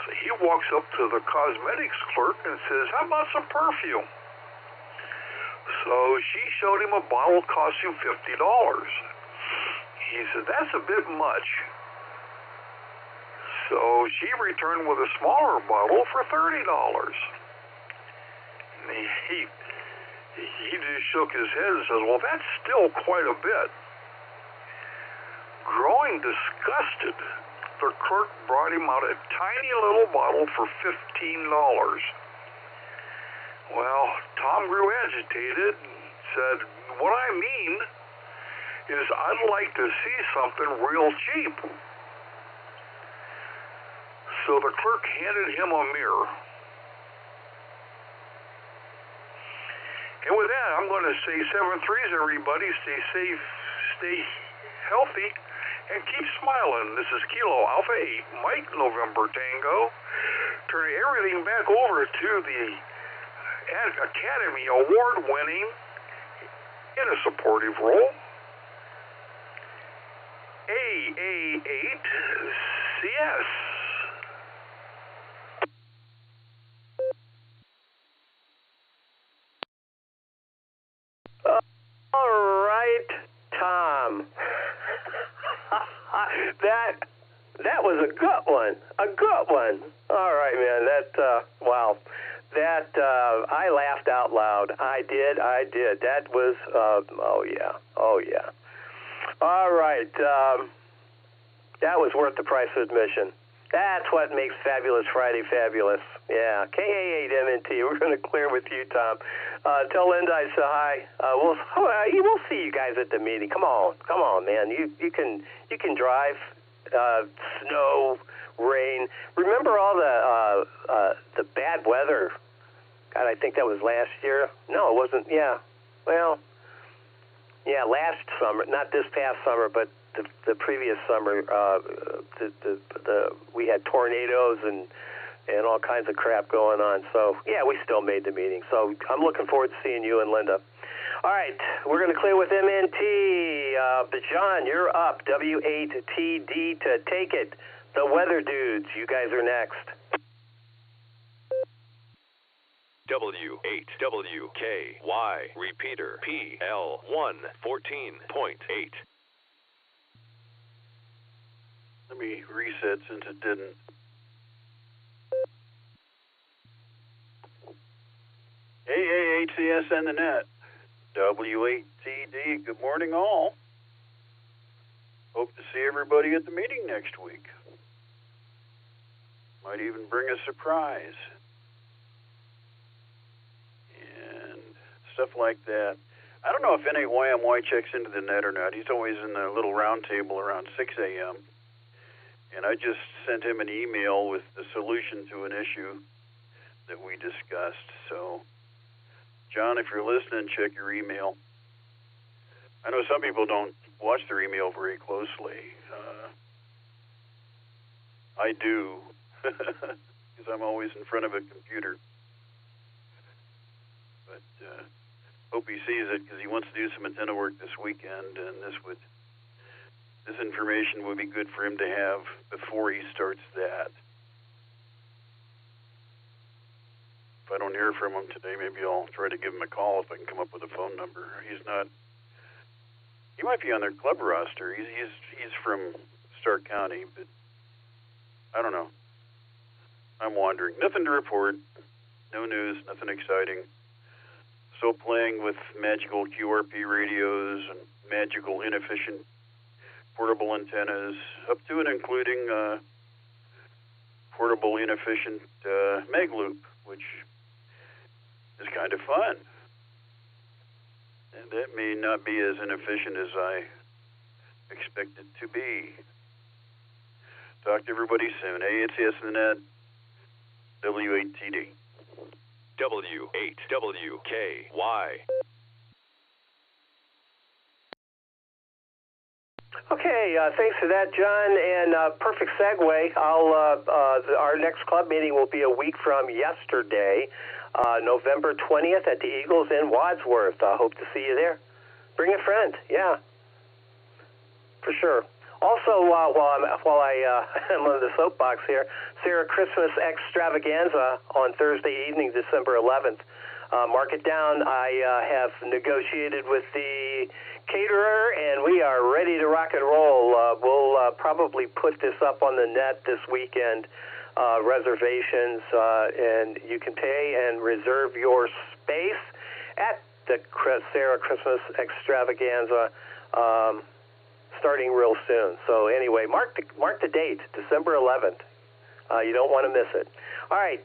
So he walks up to the cosmetics clerk and says, "How about some perfume?" So she showed him a bottle costing $50. He said, "That's a bit much." So she returned with a smaller bottle for $30. And he just shook his head and says, "Well, that's still quite a bit." Growing disgusted, the clerk brought him out a tiny little bottle for $15. Well, Tom grew agitated and said, "What I mean is I'd like to see something real cheap." So the clerk handed him a mirror. And with that, I'm going to say 7-3s, everybody. Stay safe, stay healthy, and keep smiling. This is Kilo Alpha 8, Mike November Tango. Turning everything back over to the Academy Award-winning, in a supportive role, AA8CS. All right, Tom. That was a good one. A good one. All right, man. Wow. I laughed out loud. I did. That was, oh yeah. All right. That was worth the price of admission. That's what makes Fabulous Friday fabulous. Yeah. KA8MNT. We're going to clear with you, Tom. Tell Linda I said hi. We'll see you guys at the meeting. Come on, man. You can drive. Snow, rain. Remember all the bad weather? God, I think that was last year. No, it wasn't. Yeah. Well, yeah, last summer, not this past summer, but the previous summer. We had tornadoes and all kinds of crap going on. So yeah, we still made the meeting. So I'm looking forward to seeing you and Linda. All right, we're going to clear with MNT. But John, you're up. W8TD to take it. The Weather Dudes, you guys are next. W8WKY, repeater, PL114.8. Let me reset since it didn't. AA8CS and the net. W8TD, good morning all. Hope to see everybody at the meeting next week. Might even bring a surprise. And stuff like that. I don't know if NAYMY checks into the net or not. He's always in the little round table around 6 a.m. And I just sent him an email with the solution to an issue that we discussed. So, John, if you're listening, check your email. I know some people don't watch their email very closely. I do, because I'm always in front of a computer. But hope he sees it, because he wants to do some antenna work this weekend, and this information would be good for him to have before he starts that. If I don't hear from him today, maybe I'll try to give him a call if I can come up with a phone number. He might be on their club roster. He's from Stark County, but I don't know. I'm wandering. Nothing to report. No news. Nothing exciting. Still playing with magical QRP radios and magical inefficient portable antennas, up to and including portable inefficient mag loop, which is kind of fun. And that may not be as inefficient as I expect it to be. Talk to everybody soon. AATS and the net, W8TD. W8WKY. Okay, thanks for that, John, and perfect segue. Our next club meeting will be a week from yesterday, November 20th at the Eagles in Wadsworth. I hope to see you there. Bring a friend, yeah, for sure. Also, while I'm on the soapbox here, Sarah Christmas Extravaganza on Thursday evening, December 11th. Mark it down. I have negotiated with the caterer, and we are ready to rock and roll. We'll probably put this up on the net this weekend, reservations, and you can pay and reserve your space at the Sarah Christmas Extravaganza, starting real soon. So anyway, mark the date, December 11th. You don't want to miss it. All right,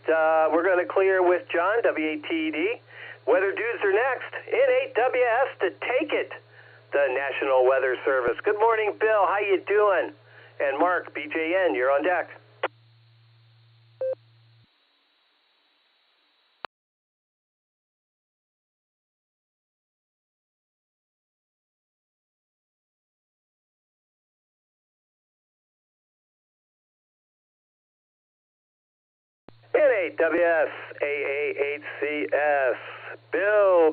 we're going to clear with John, W8TED. Weather dudes are next. N8WS to take it, the National Weather Service. Good morning, Bill. How you doing? And Mark, BJN, you're on deck. N8WS, AA8CS. Bill,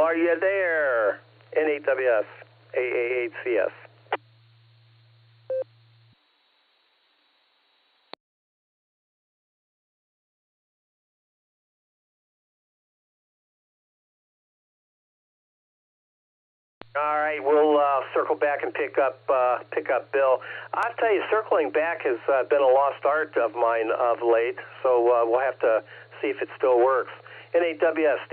are you there? N8WS, AA8CS. All right, we'll circle back and pick up Bill. I'll tell you, circling back has been a lost art of mine of late, so we'll have to see if it still works. N8WS,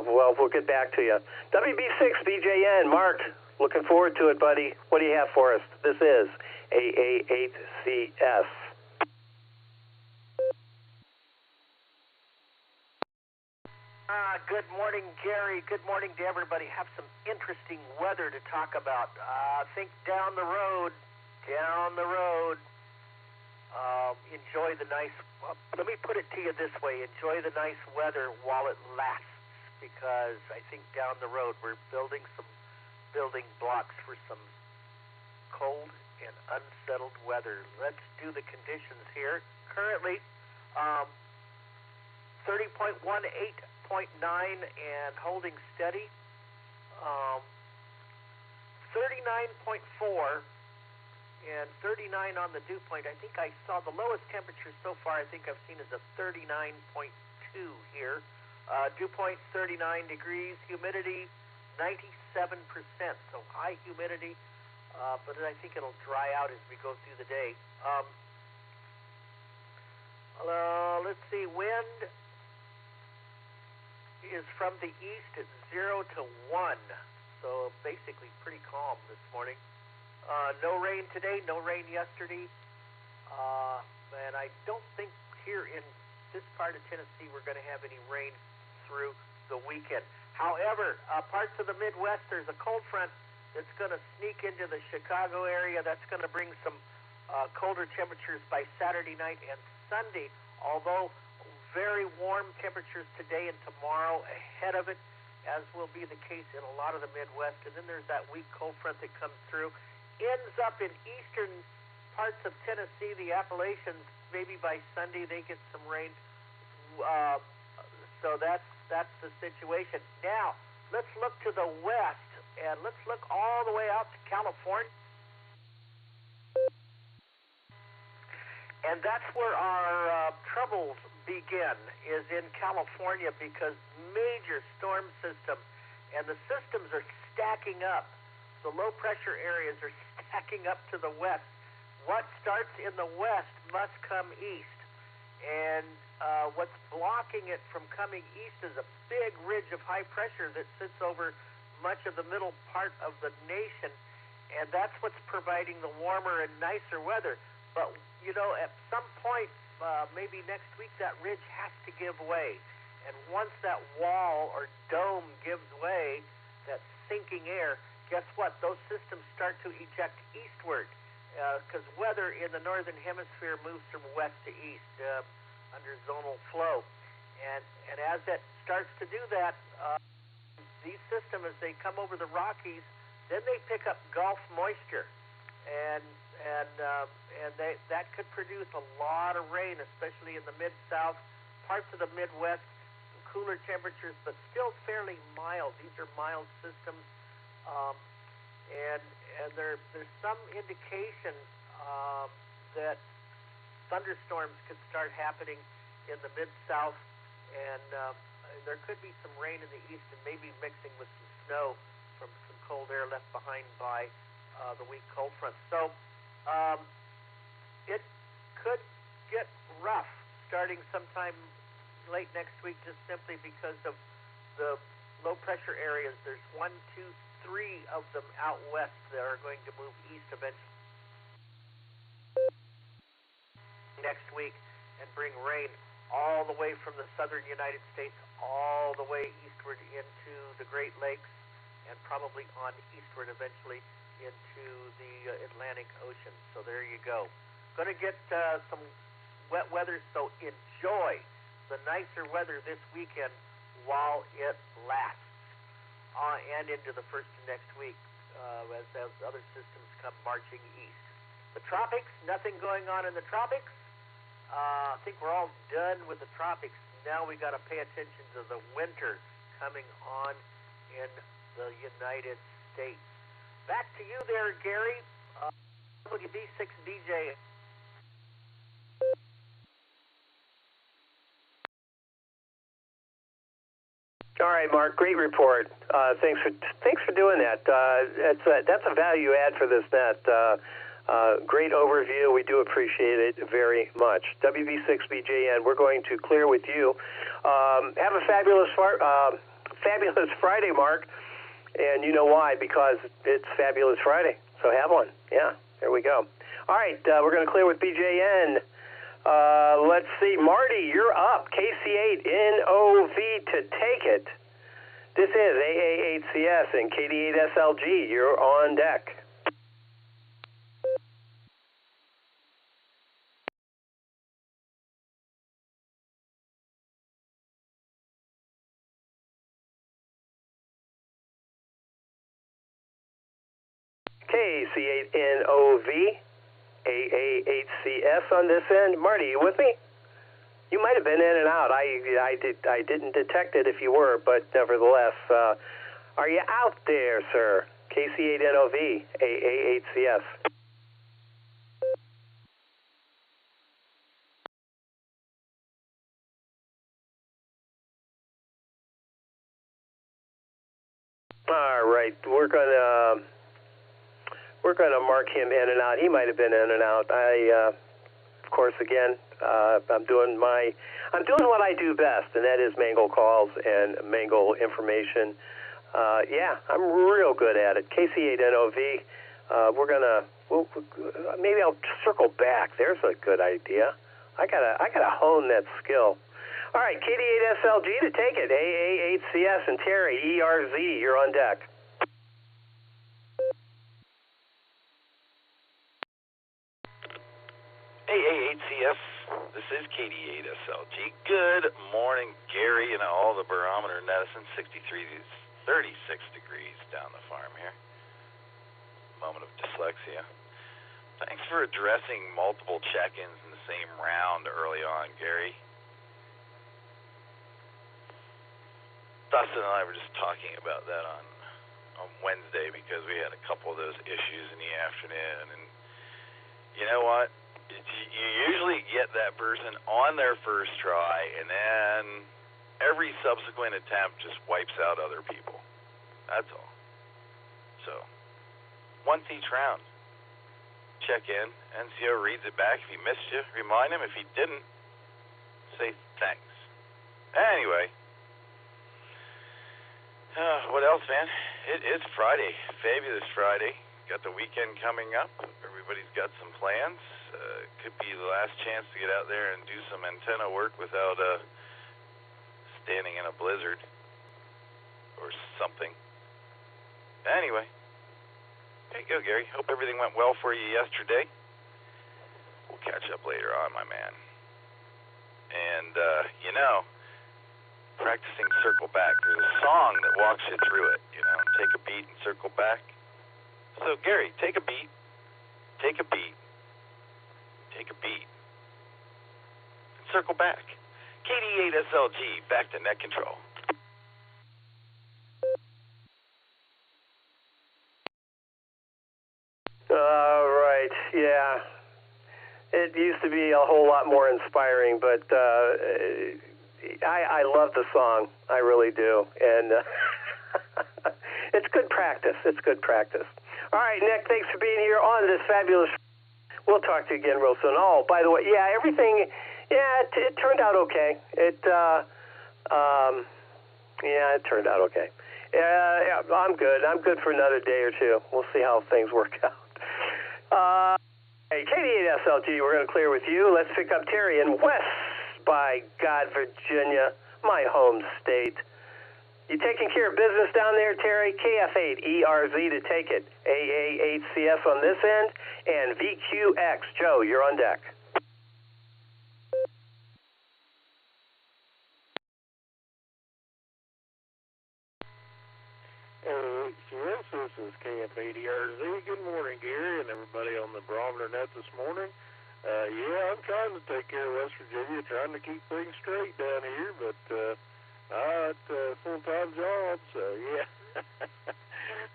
we'll get back to you. WB6BJN, Mark, looking forward to it, buddy. What do you have for us? This is AA8CS. Good morning, Gary. Good morning to everybody. Have some interesting weather to talk about. Think down the road. Enjoy the nice, let me put it to you this way. Enjoy the nice weather while it lasts, because I think down the road we're building some building blocks for some cold and unsettled weather. Let's do the conditions here. Currently, 30.18. 0.9 and holding steady. 39.4 and 39 on the dew point. I think I saw the lowest temperature so far I think I've seen is a 39.2 here. Dew point 39 degrees. Humidity 97%. So high humidity, but I think it'll dry out as we go through the day. Let's see. Wind is from the east at 0 to 1, so basically pretty calm this morning. No rain today, no rain yesterday, and I don't think here in this part of Tennessee we're going to have any rain through the weekend. However, parts of the Midwest, there's a cold front that's going to sneak into the Chicago area. That's going to bring some colder temperatures by Saturday night and Sunday, although very warm temperatures today and tomorrow ahead of it, as will be the case in a lot of the Midwest. And then there's that weak cold front that comes through, ends up in eastern parts of Tennessee, the Appalachians. Maybe by Sunday they get some rain. So that's the situation. Now let's look to the west, and let's look all the way out to California. And that's where our troubles begin, is in California, because major storm system, and the systems are stacking up. The low pressure areas are stacking up to the west. What starts in the west must come east. And what's blocking it from coming east is a big ridge of high pressure that sits over much of the middle part of the nation. And that's what's providing the warmer and nicer weather. But, you know, at some point, maybe next week, that ridge has to give way. And once that wall or dome gives way, that sinking air, guess what? Those systems start to eject eastward, because weather in the northern hemisphere moves from west to east under zonal flow. And as it starts to do that, these systems, as they come over the Rockies, then they pick up Gulf moisture, and that could produce a lot of rain, especially in the Mid-South, parts of the Midwest, cooler temperatures, but still fairly mild. These are mild systems, and there's some indication that thunderstorms could start happening in the Mid-South, and there could be some rain in the east and maybe mixing with some snow from some cold air left behind by the weak cold front. So it could get rough starting sometime late next week, just simply because of the low pressure areas. There's 1, 2, 3 of them out west that are going to move east eventually next week and bring rain all the way from the southern United States all the way eastward into the Great Lakes, and probably on eastward eventually into the Atlantic Ocean. So there you go. Going to get some wet weather, so enjoy the nicer weather this weekend while it lasts, and into the first of next week as other systems come marching east. The tropics, nothing going on in the tropics. I think we're all done with the tropics. Now we got to pay attention to the winter coming on in the United States. Back to you there, Gary. WB6DJ. All right, Mark. Great report. Thanks for doing that. That's a value add for this net. Great overview. We do appreciate it very much. WB6BJN. We're going to clear with you. Have a fabulous Friday, Mark. And you know why? Because it's Fabulous Friday. So have one. Yeah. There we go. All right. We're going to clear with BJN. Let's see. Marty, you're up. KC8NOV to take it. This is AA8CS and KD8SLG. You're on deck. KC8NOV. AA8CS on this end. Marty, you with me? You might have been in and out. I didn't detect it if you were, but nevertheless, are you out there, sir? KC8NOV, AA8CS. All right, we're gonna mark him in and out. He might have been in and out. Of course, again, I'm doing what I do best, and that is mangle calls and mangle information. Yeah, I'm real good at it. KC8NOV. Maybe I'll circle back. There's a good idea. I gotta hone that skill. All right, KD8SLG to take it. AA8CS and Terry ERZ. You're on deck. AA8CS, this is KD8SLG. Good morning, Gary, and all the Barometer Net. 63 to 36 degrees down the farm here. Moment of dyslexia. Thanks for addressing multiple check-ins in the same round early on, Gary. Dustin and I were just talking about that on Wednesday because we had a couple of those issues in the afternoon, and you know what? You usually get that person on their first try, and then every subsequent attempt just wipes out other people. That's all. So, once each round, check in. NCO reads it back. If he missed you, remind him. If he didn't, say thanks. Anyway, what else, man? It is Friday. Fabulous Friday. Got the weekend coming up. Everybody's got some plans. Could be the last chance to get out there and do some antenna work without standing in a blizzard or something. Anyway, there you go, Gary. Hope everything went well for you yesterday. We'll catch up later on, my man. And, practicing circle back. There's a song that walks you through it, you know. Take a beat and circle back. So, Gary, take a beat, take a beat, take a beat, and circle back. KD8SLG, back to net control. All right, yeah. It used to be a whole lot more inspiring, but I love the song. I really do. And it's good practice. It's good practice. All right, Nick, thanks for being here on this fabulous. We'll talk to you again real soon. Oh, by the way, yeah, everything, yeah, it turned out okay. It turned out okay. Yeah, I'm good. I'm good for another day or two. We'll see how things work out. Hey, KD8SLG, we're going to clear with you. Let's pick up Terry in West by God, Virginia, my home state. You taking care of business down there, Terry? KF8ERZ to take it. AA8CS on this end, and VQX. Joe, you're on deck. Yes, this is KF8ERZ. Good morning, Gary, and everybody on the Barometer Net this morning. Yeah, I'm trying to take care of West Virginia, trying to keep things straight down here, but it's a full-time job, so yeah.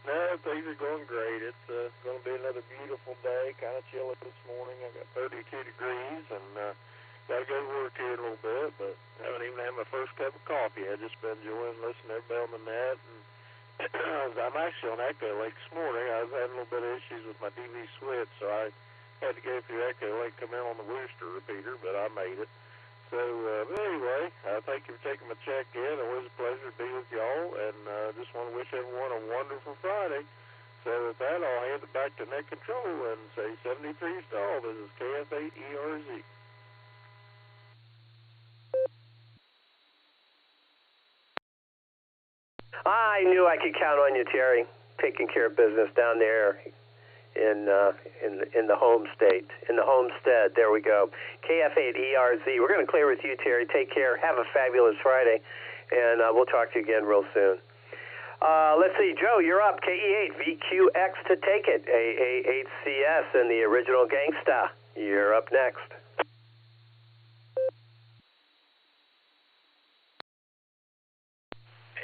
No, things are going great. It's going to be another beautiful day, kind of chilly this morning. I got 32 degrees, and got to go to work here in a little bit, but I haven't even had my first cup of coffee. I've just been enjoying listening to everybody on the net, and I'm actually on EchoLink this morning. I was having a little bit of issues with my DV switch, so I had to go through EchoLink, come in on the Worcester repeater, but I made it. So, but anyway, thank you for taking my check in. It was a pleasure to be with y'all, and just want to wish everyone a wonderful Friday. So with that, I'll hand it back to Net Control and say 73 stall. This is KF8ERZ. I knew I could count on you, Terry, taking care of business down there in the home state, in the homestead. There we go. KF8ERZ. We're going to clear with you, Terry. Take care. Have a fabulous Friday, and we'll talk to you again real soon. Let's see, Joe, you're up. KE8 VQX to take it. AA8CS and the original Gangsta. You're up next.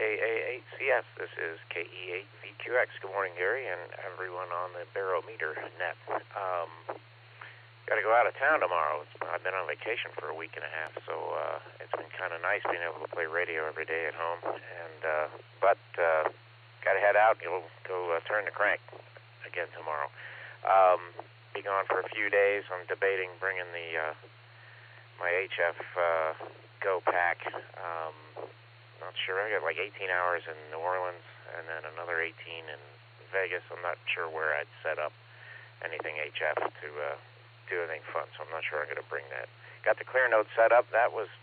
AA8CS, this is KE8 VQX. Good morning, Gary, and everyone on the Barometer Net. Got to go out of town tomorrow. I've been on vacation for a week and a half, so it's been kind of nice being able to play radio every day at home. And but got to head out. You'll go turn the crank again tomorrow. Be gone for a few days. I'm debating bringing the my HF Go pack. Not sure. I got like 18 hours in New Orleans and then another 18 in Vegas. I'm not sure where I'd set up anything HF to do anything fun, so I'm not sure I'm going to bring that. Got the clear node set up. That was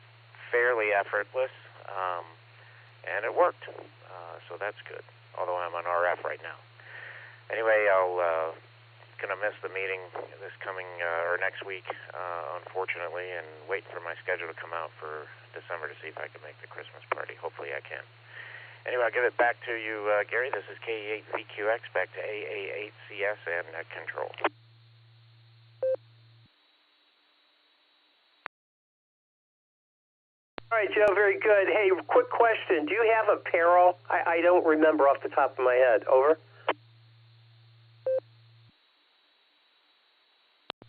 fairly effortless, and it worked, so that's good, although I'm on RF right now. Anyway, I'll going to miss the meeting this coming or next week, unfortunately, and wait for my schedule to come out for December to see if I can make the Christmas party. Hopefully I can. Anyway, I'll give it back to you, Gary. This is KE8 VQX, back to AA8CS and Net Control. All right, Joe, very good. Hey, quick question. Do you have apparel? I don't remember off the top of my head. Over.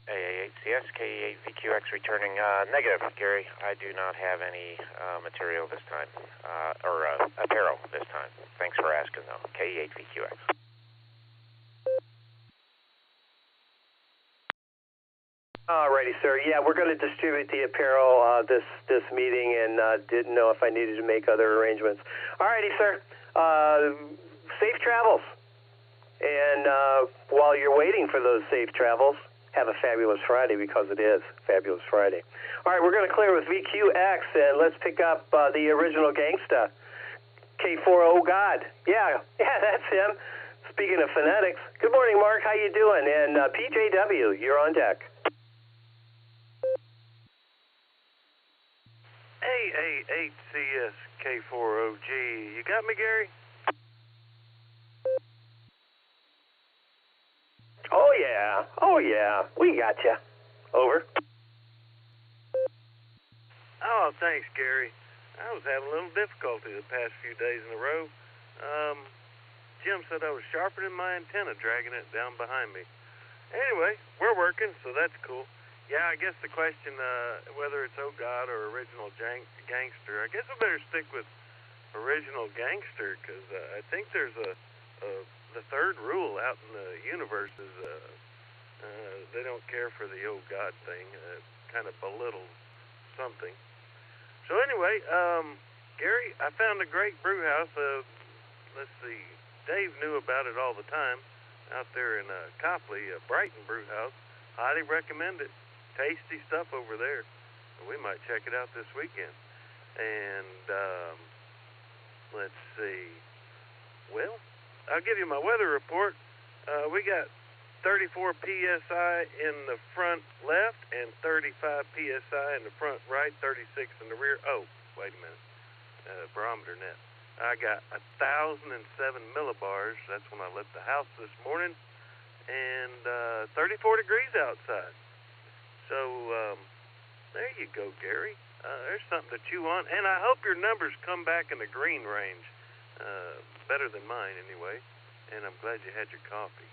AA8CS, KE8 VQX returning negative, Gary. I do not have any material this time, or apparel this time. Thanks for asking, though. KE8 VQX. Alrighty, sir. Yeah, we're going to distribute the apparel this meeting, and didn't know if I needed to make other arrangements. Alrighty, sir. Safe travels. And while you're waiting for those safe travels, have a fabulous Friday, because it is Fabulous Friday. All right, we're going to clear with VQX, and let's pick up the original Gangsta, K4O God. Yeah, that's him. Speaking of phonetics, good morning, Mark. How you doing? And PJW, you're on deck. AA8CS, K4OG. You got me, Gary? Oh, yeah. We got you. Over. Oh, thanks, Gary. I was having a little difficulty the past few days in a row. Jim said I was sharpening my antenna, dragging it down behind me. Anyway, we're working, so that's cool. Yeah, I guess the question, whether it's Oh God or Original Gangster, I guess we better stick with Original Gangster, because I think there's the third rule out in the universe is they don't care for the Oh God thing. Kind of belittles something. So anyway, Gary, I found a great brew house. Let's see, Dave knew about it all the time out there in Copley, Brighton Brew House. Highly recommend it. Tasty stuff over there. We might check it out this weekend. And let's see. Well, I'll give you my weather report. We got 34 PSI in the front left and 35 PSI in the front right, 36 in the rear. Oh, wait a minute. Barometer Net. I got 1,007 millibars. That's when I left the house this morning. And 34 degrees outside. So there you go, Gary. There's something to chew on. And I hope your numbers come back in the green range. Better than mine, anyway. And I'm glad you had your coffee.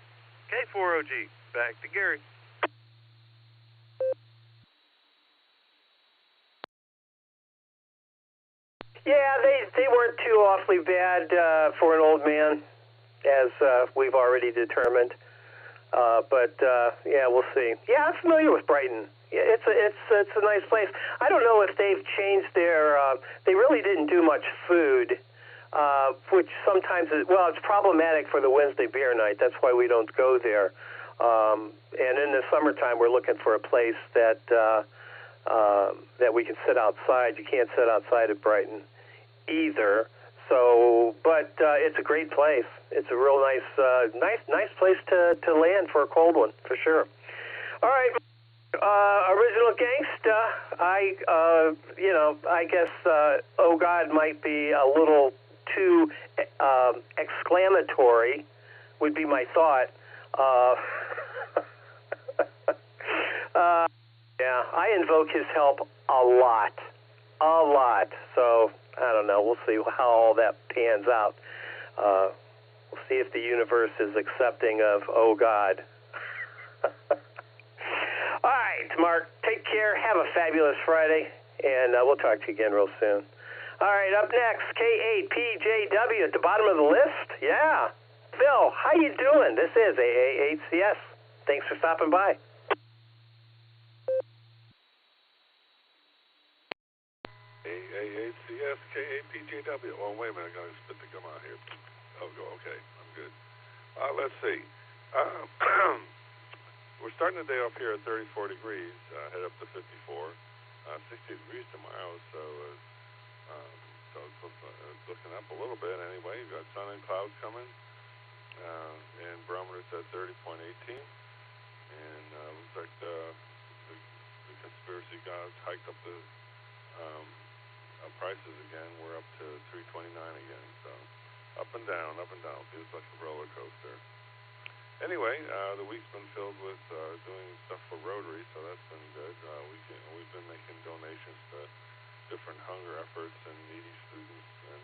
K4OG, back to Gary. Yeah, they weren't too awfully bad for an old man, as we've already determined. But yeah, we'll see. Yeah, I'm familiar with Brighton. Yeah, it's a nice place. I don't know if they've changed their. They really didn't do much food, which sometimes it's problematic for the Wednesday beer night. That's why we don't go there. And in the summertime, we're looking for a place that that we can sit outside. You can't sit outside at Brighton either. So, but it's a great place. It's a real nice place to land for a cold one, for sure. All right, Original Gangsta. I guess Oh God might be a little too exclamatory. Would be my thought. Yeah, I invoke his help a lot. So I don't know. We'll see how all that pans out. We'll see if the universe is accepting of Oh God. All right, Mark. Take care. Have a fabulous Friday, and we'll talk to you again real soon. All right, up next, K8PJW at the bottom of the list. Yeah. Phil, how you doing? This is AA8CS. Thanks for stopping by. AA8CS, K8PJW. Oh, wait a minute. I got to spit the gum out here. Oh, okay. I'm good. Let's see. We're starting the day off here at 34 degrees. Head up to 54. 60 degrees tomorrow, so it's looking up a little bit anyway. You've got sun and clouds coming. And barometer's at 30.18. And looks like the conspiracy guys hiked up the prices again. We're up to 329 again. So up and down. Feels like a roller coaster. Anyway, the week's been filled with doing stuff for Rotary, so that's been good. We've been making donations to different hunger efforts and needy students and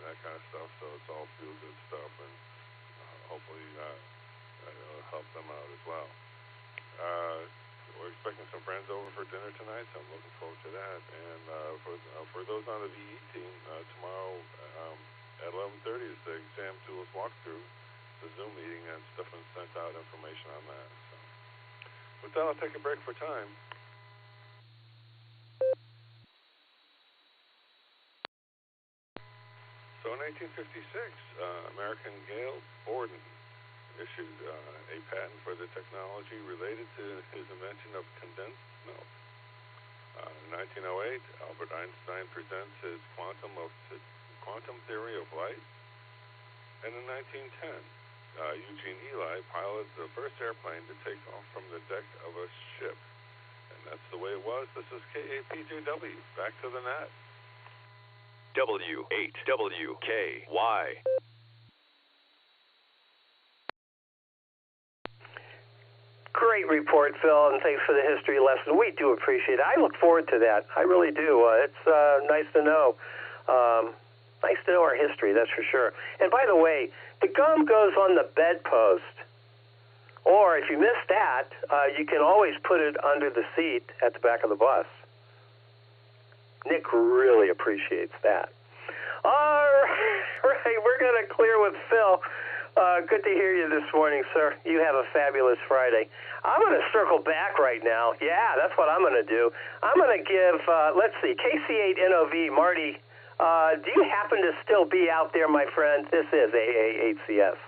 that kind of stuff. So it's all feel-good stuff, and hopefully it'll help them out as well. We're expecting some friends over for dinner tonight, so I'm looking forward to that. And for those on the VE team, tomorrow at 11:30 is the exam tools walkthrough, the Zoom meeting, and Stefan sent out information on that. So with that, I'll take a break for time. So in 1856, American Gale Borden issued a patent for the technology related to his invention of condensed milk. In 1908, Albert Einstein presents his quantum theory of light. And in 1910, Eugene Ely piloted the first airplane to take off from the deck of a ship. And that's the way it was. This is KAPJW. Back to the net. W8WKY. Great report, Phil, and thanks for the history lesson. We do appreciate it. I look forward to that. I really do. It's nice to know. Nice to know our history, that's for sure. And by the way, the gum goes on the bedpost. Or if you miss that, you can always put it under the seat at the back of the bus. Nick really appreciates that. All right, we're going to clear with Phil. Good to hear you this morning, sir. You have a fabulous Friday. I'm going to circle back right now. Yeah, that's what I'm going to do. I'm going to give, let's see, KC8NOV, Marty, do you happen to still be out there, my friend? This is AA8CS.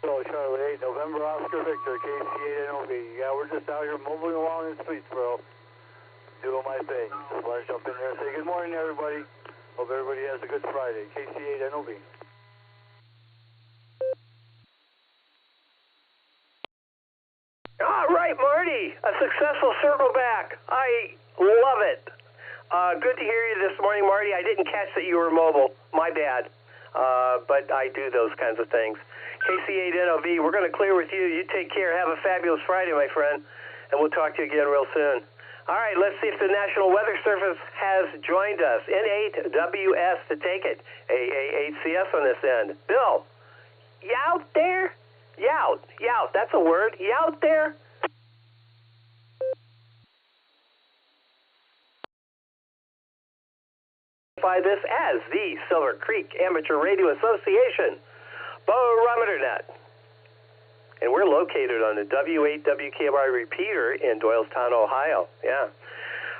Hello, Charlie 8, November Oscar Victor, KC8NOV. Yeah, we're just out here moving along in the streets, bro. Doing my thing. Just want to jump in there and say good morning, everybody. Hope everybody has a good Friday. KC8NOV. All right, Marty, a successful circle back. I love it. Good to hear you this morning, Marty. I didn't catch that you were mobile. My bad. But I do those kinds of things. KC8NOV, we're going to clear with you. You take care. Have a fabulous Friday, my friend. And we'll talk to you again real soon. All right, let's see if the National Weather Service has joined us. N8WS to take it. AA8CS on this end. Bill, you out there? Yout, that's a word. You out there? By this as the Silvercreek Amateur Radio Association, Barometer Net. And we're located on the W8WKY repeater in Doylestown, Ohio. Yeah.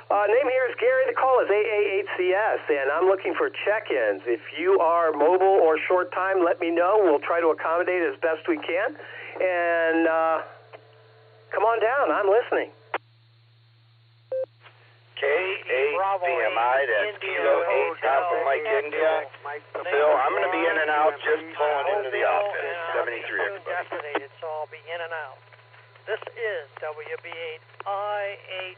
Name here is Gary. The call is AA8CS, and I'm looking for check-ins. If you are mobile or short time, let me know. We'll try to accommodate as best we can. And come on down. I'm listening. K8VMI, that's Kilo 8 Alpha Mike India. Bill, I'm going to be in and out just pulling into the office. 73, everybody. Designated, so I'll be in and out. This is WB8IHE.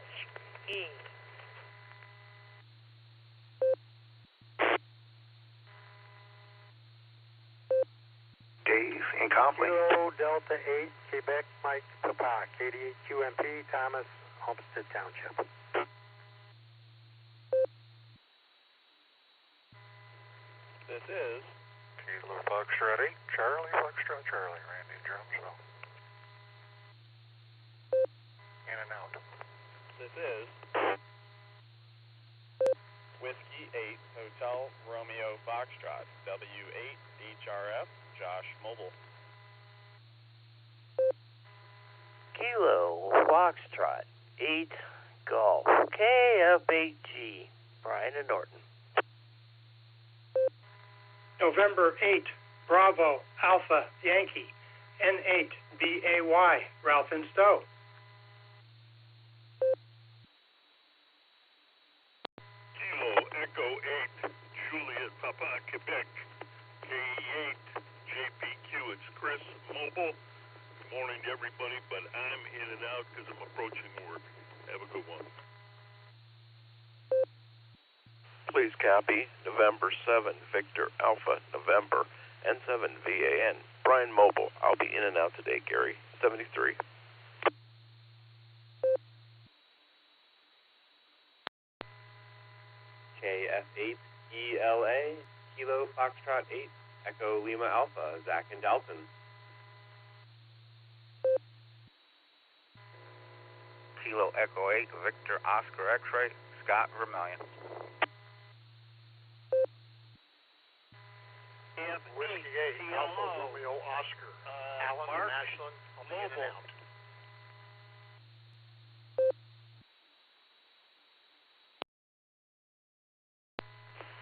Dave, incomplete. Kilo Delta 8, Quebec Mike Papa, 88 QMP, Thomas, Homestead Township. This is Kilo Foxtrot 8, Charlie Foxtrot Charlie, Randy Drumsville. In and out. This is Whiskey 8, Hotel Romeo Foxtrot, W8 HRF, Josh Mobile. Kilo Foxtrot 8, Golf, KF8G, Brian and Norton. November 8, Bravo, Alpha, Yankee, N8, BAY, Ralph and Stowe. Kilo Echo 8, Juliet Papa, Quebec, K8, JPQ, it's Chris Mobile. Good morning to everybody, but I'm in and out because I'm approaching work. Have a good one. Please copy November 7, Victor Alpha, November, N7 VAN, Brian Mobile. I'll be in and out today, Gary. 73. KF8 ELA, Kilo Foxtrot 8, Echo Lima Alpha, Zach and Dalton. Kilo Echo 8, Victor Oscar X-Ray, Scott Vermillion. Whiskey 8, Alpha Romeo Oscar, Alan and Ashland, I'll be in and out.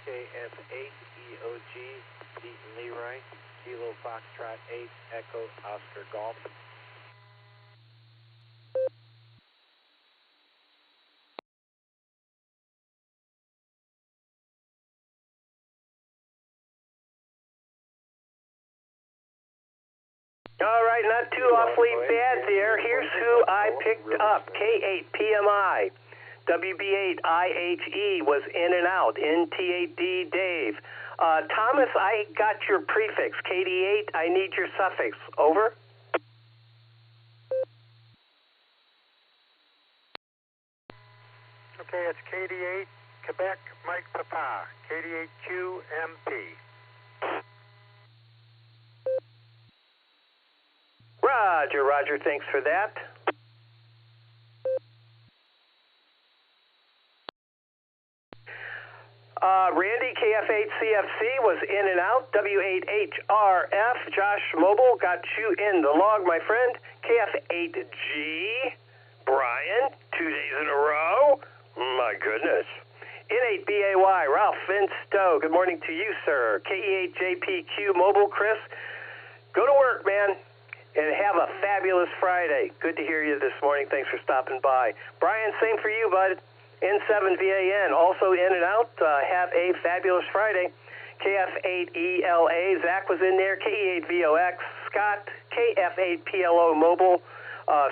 KF8 EOG, Deaton Leroy, Kilo Foxtrot 8, Echo Oscar Golf. All right, not too awfully bad there. Here's who I picked up. K8PMI. WB8IHE was in and out. NT8D Dave. Thomas, I got your prefix. KD8, I need your suffix. Over. Okay, it's KD8, Quebec, Mike Papa. KD8QMP. Roger, Roger, thanks for that. Randy, KF8CFC was in and out. W8HRF, Josh Mobile, got you in the log, my friend. KF8G, Brian, 2 days in a row. My goodness. N8BAY, Ralph Finstow, good morning to you, sir. KE8JPQ Mobile, Chris, go to work, man, and have a fabulous Friday. Good to hear you this morning. Thanks for stopping by. Brian, same for you, bud. N7VAN, also in and out. Have a fabulous Friday. KF8ELA, Zach was in there. KE8VOX, Scott, KF8PLO Mobile.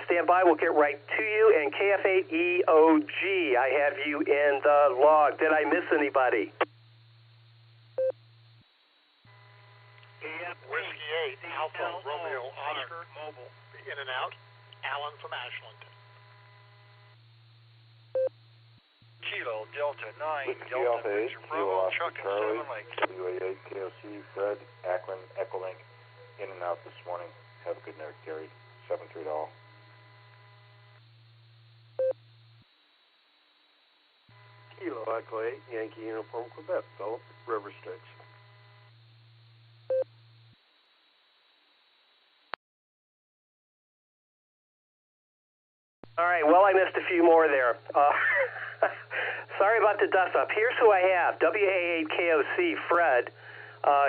Stand by, we'll get right to you. And KF8EOG, I have you in the log. Did I miss anybody? Whiskey 8, Alpha, Romeo, Oscar, Mobile, in and out. Alan from Ashland. Kilo, Delta 9, Delta, Victor Bravo, Chuck and Salmon Lake. WA8, KOC, Fred, Akron, EchoLink, in and out this morning. Have a good night, Gary. 7-3 all. Kilo, Echo 8, Yankee Uniform, Quebec, Philip, River Sticks. All right, well, I missed a few more there. Sorry about the dust-up. Here's who I have. WA8KOC, Fred.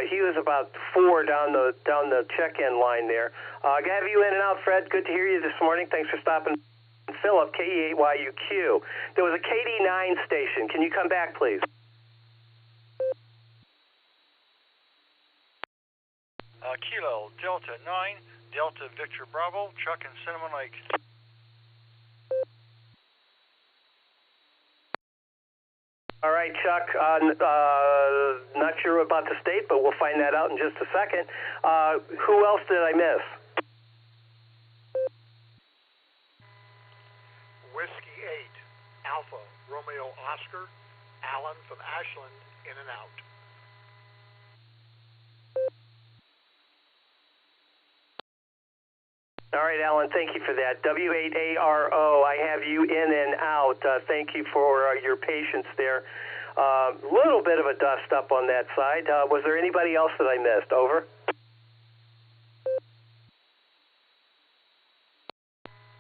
He was about 4 down the check-in line there. I have you in and out, Fred. Good to hear you this morning. Thanks for stopping. Philip, KE8YUQ. There was a KD9 station. Can you come back, please? Kilo, Delta 9, Delta, Victor Bravo, Chuck and Cinnamon Lake. All right, Chuck, not sure about the state, but we'll find that out in just a second. Who else did I miss? Whiskey 8, Alpha, Romeo, Oscar, Alan from Ashland, in and out. All right, Alan, thank you for that. W8ARO, I have you in and out. Thank you for your patience there. A little bit of a dust up on that side. Was there anybody else that I missed? Over.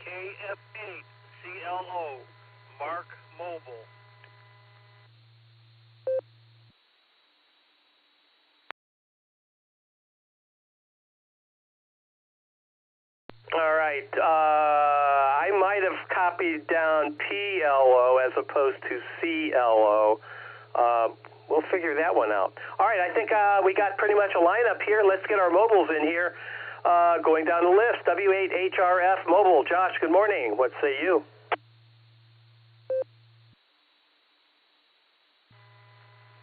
KF8CLO, Mark Mobile. All right. I might have copied down PLO as opposed to CLO. We'll figure that one out. All right, I think we got pretty much a lineup here. Let's get our mobiles in here. Going down the list, W8HRF Mobile. Josh, good morning. What say you?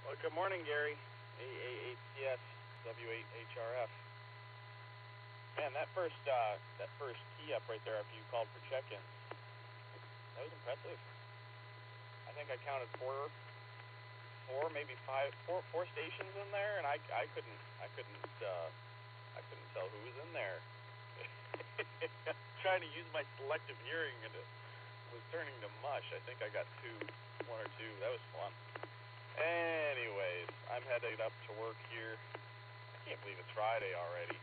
Well, good morning, Gary. AA8CS, W8HRF. Man, that first key up right there after you called for check-in, that was impressive. I think I counted four, maybe four stations in there, and I couldn't tell who was in there. Trying to use my selective hearing, and it was turning to mush. I think I got one or two. That was fun. Anyways, I'm headed up to work here. I can't believe it's Friday already.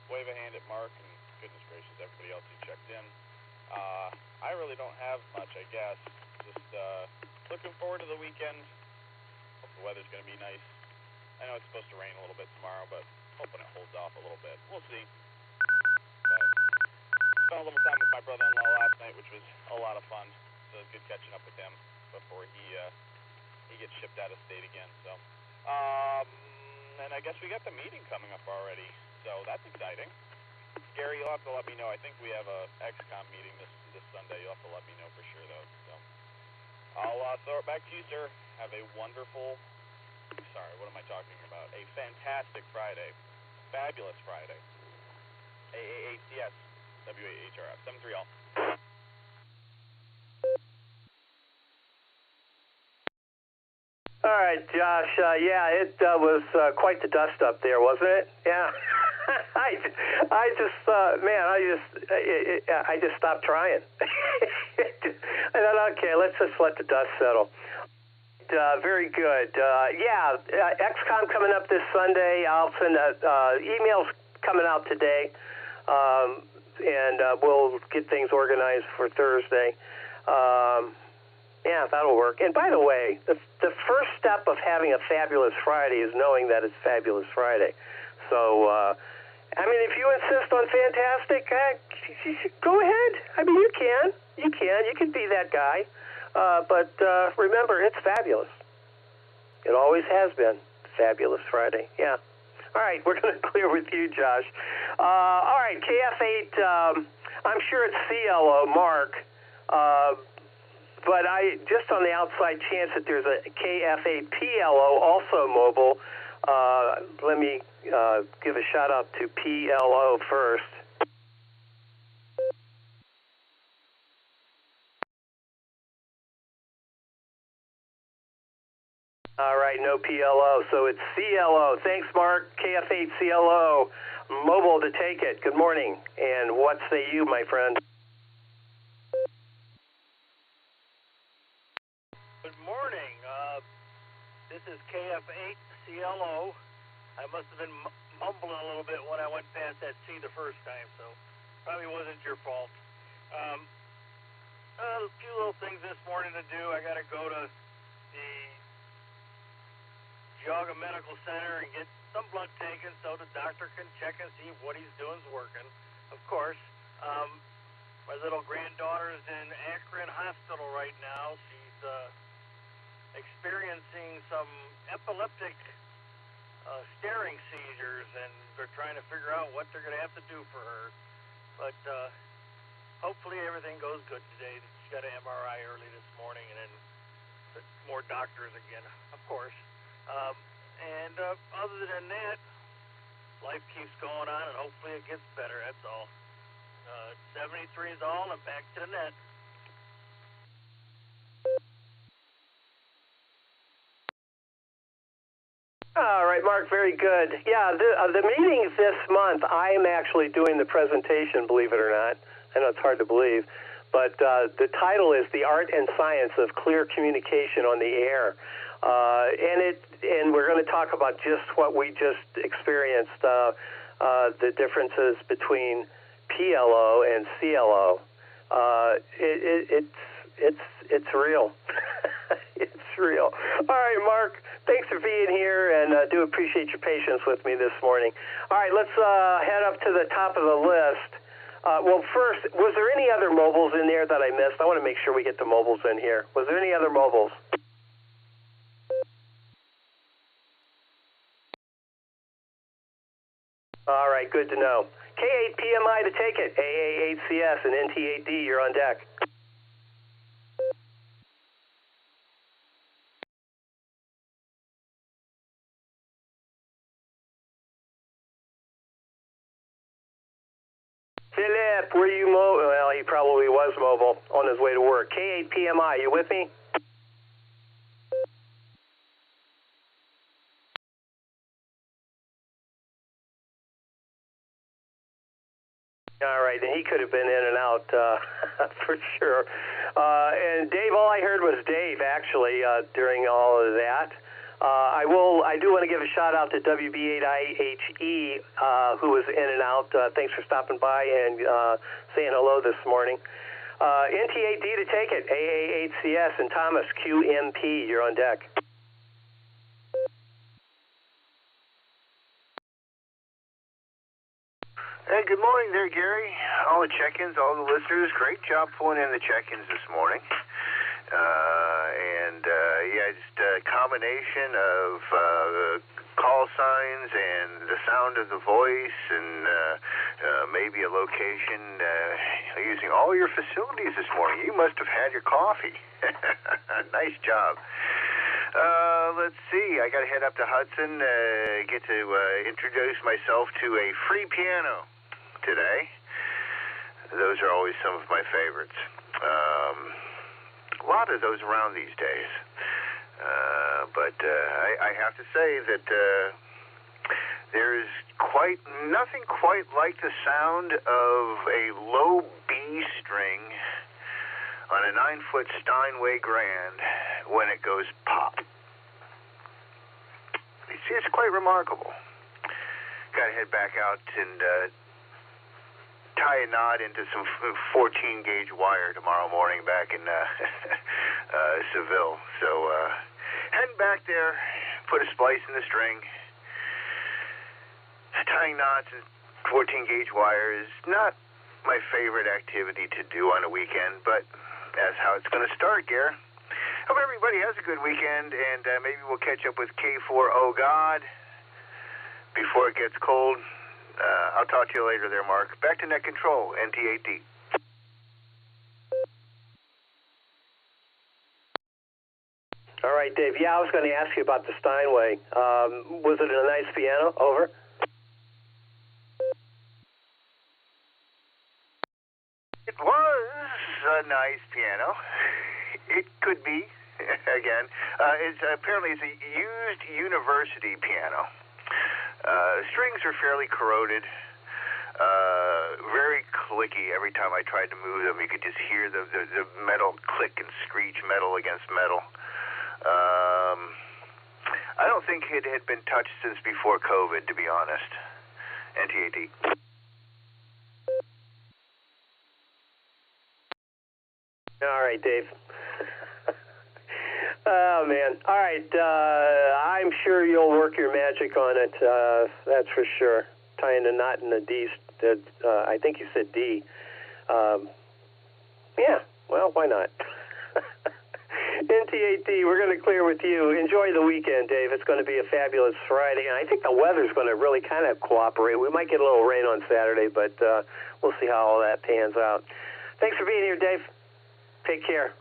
Wave a hand at Mark, and goodness gracious, everybody else who checked in. I really don't have much, I guess. Just looking forward to the weekend. Hope the weather's going to be nice. I know it's supposed to rain a little bit tomorrow, but hoping it holds off a little bit. We'll see. But spent a little time with my brother-in-law last night, which was a lot of fun. So it was good catching up with him before he gets shipped out of state again. So, and I guess we got the meeting coming up already. So that's exciting. Gary, you'll have to let me know. I think we have a XCOM meeting this Sunday. You'll have to let me know for sure, though. So I'll throw it back to you, sir. Have a wonderful, sorry, what am I talking about? A fantastic Friday. Fabulous Friday. AAACS, WAHRF, 7-3 all. All right, Josh. Yeah, it was quite the dust up there, wasn't it? Yeah. I just stopped trying. I thought, okay, let's just let the dust settle. Very good. XCOM coming up this Sunday. I'll send emails coming out today, and we'll get things organized for Thursday. Yeah, that'll work. And by the way, the first step of having a fabulous Friday is knowing that it's Fabulous Friday. So, I mean, if you insist on fantastic, go ahead. I mean, you can. You can be that guy. But remember, it's fabulous. It always has been Fabulous Friday. Yeah. All right, we're going to clear with you, Josh. All right, KF8, I'm sure it's CLO, Mark. But just on the outside chance that there's a KF8 PLO, also mobile, let me give a shout out to PLO first. All right, no PLO, so it's CLO. Thanks, Mark. KF8 CLO, mobile to take it. Good morning, and what say you, my friend? Good morning. This is KF8 CLO. I must have been mumbling a little bit when I went past that C the first time, so probably wasn't your fault. A few little things this morning to do. I got to go to the Geauga Medical Center and get some blood taken so the doctor can check and see if what he's doing is working. Of course, my little granddaughter is in Akron Hospital right now. She's experiencing some epileptic staring seizures, and they're trying to figure out what they're going to have to do for her. But hopefully everything goes good today. She got an MRI early this morning, and then more doctors again, of course. And other than that, life keeps going on, and hopefully it gets better. That's all. 73 is all, and back to the net. All right, Mark, very good. Yeah, the meeting this month, I'm actually doing the presentation, believe it or not. I know it's hard to believe, but the title is The Art and Science of Clear Communication on the Air. And we're going to talk about just what we just experienced, the differences between PLO and CLO. It's real. It's real. All right, Mark, thanks for being here, and do appreciate your patience with me this morning. All right, let's head up to the top of the list. Well, first, was there any other mobiles in there that I missed? I want to make sure we get the mobiles in here. Was there any other mobiles? All right, good to know. K8PMI to take it. AA8CS and NT8D, you're on deck. Philip, were you mobile? Well, he probably was mobile on his way to work. K8PMI, you with me? All right, and he could have been in and out for sure. And Dave, all I heard was Dave, actually, during all of that. I do want to give a shout out to WB8IHE, who was in and out. Thanks for stopping by and saying hello this morning. NT8D to take it. AA8CS and Thomas QMP, you're on deck. Hey, good morning there, Gary. All the check-ins, all the listeners, great job pulling in the check-ins this morning. Just a combination of call signs and the sound of the voice and maybe a location using all your facilities this morning. You must have had your coffee. Nice job. Let's see. I got to head up to Hudson, get to introduce myself to a free piano today. Those are always some of my favorites. A lot of those around these days. But I have to say that there's nothing quite like the sound of a low B string on a 9-foot Steinway Grand when it goes pop. It's quite remarkable. Got to head back out and tie a knot into some 14-gauge wire tomorrow morning back in Seville. So heading back there, put a splice in the string. Tying knots and 14-gauge wire is not my favorite activity to do on a weekend, but that's how it's going to start, Gare. Hope everybody has a good weekend, and maybe we'll catch up with K4 Oh God before it gets cold. I'll talk to you later there, Mark. Back to Net Control, NT8D. All right, Dave. Yeah, I was going to ask you about the Steinway. Was it a nice piano? Over. It was a nice piano. It could be, again. Apparently it's a used university piano. Strings are fairly corroded, very clicky. Every time I tried to move them, you could just hear the metal click and screech, metal against metal. I don't think it had been touched since before COVID, to be honest. NTAD. All right, Dave. Oh, man. All right. I'm sure you'll work your magic on it. That's for sure. Tying a knot in the D. I think you said D. Yeah. Well, why not? NT8D, we're going to clear with you. Enjoy the weekend, Dave. It's going to be a fabulous Friday, and I think the weather's going to really kind of cooperate. We might get a little rain on Saturday, but we'll see how all that pans out. Thanks for being here, Dave. Take care,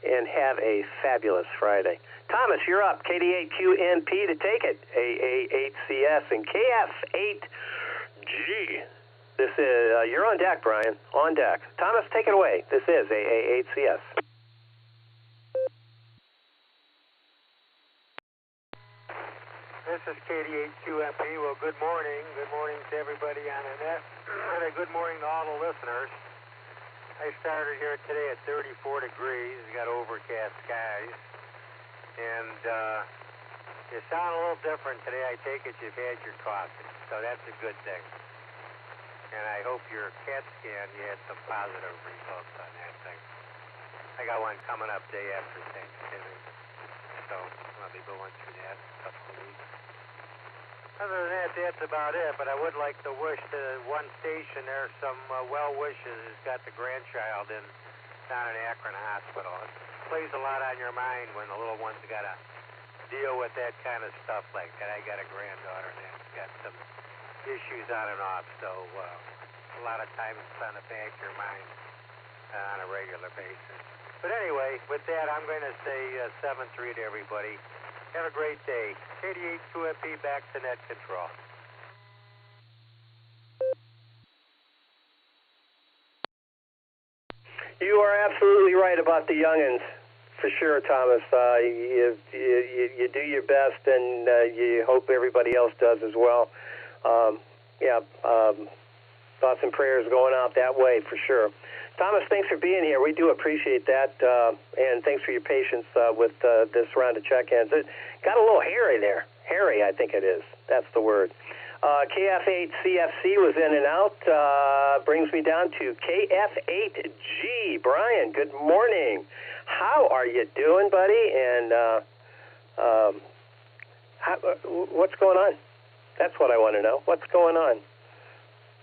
and have a fabulous Friday. Thomas, you're up. KD8QNP to take it. AA8CS and KF8G. This is, you're on deck, Brian. On deck. Thomas, take it away. This is AA8CS. This is KD8QNP. Well, good morning. Good morning to everybody on the net, and a good morning to all the listeners. I started here today at 34 degrees. We got overcast skies. And you sound a little different today. I take it you've had your coffee. So that's a good thing. And I hope your CAT scan, you had some positive results on that thing. I got one coming up day after Thanksgiving. So I'll be going through that in a couple of weeks. Other than that, that's about it. But I would like to wish to one station there some well wishes. Has got the grandchild down in Akron Hospital. It plays a lot on your mind when the little one's got to deal with that kind of stuff like that. I got a granddaughter that's got some issues on and off. So a lot of times it's on the back of your mind on a regular basis. But anyway, with that, I'm going to say 7-3 to everybody. Have a great day. KD8QNP back to Net Control. You are absolutely right about the youngins, for sure, Thomas. You do your best, and you hope everybody else does as well. Thoughts and prayers going out that way, for sure. Thomas, thanks for being here. We do appreciate that, and thanks for your patience with this round of check-ins. It got a little hairy there. Hairy, I think it is. That's the word. KF8CFC was in and out. Brings me down to KF8G. Brian, good morning. How are you doing, buddy? And what's going on? That's what I want to know. What's going on?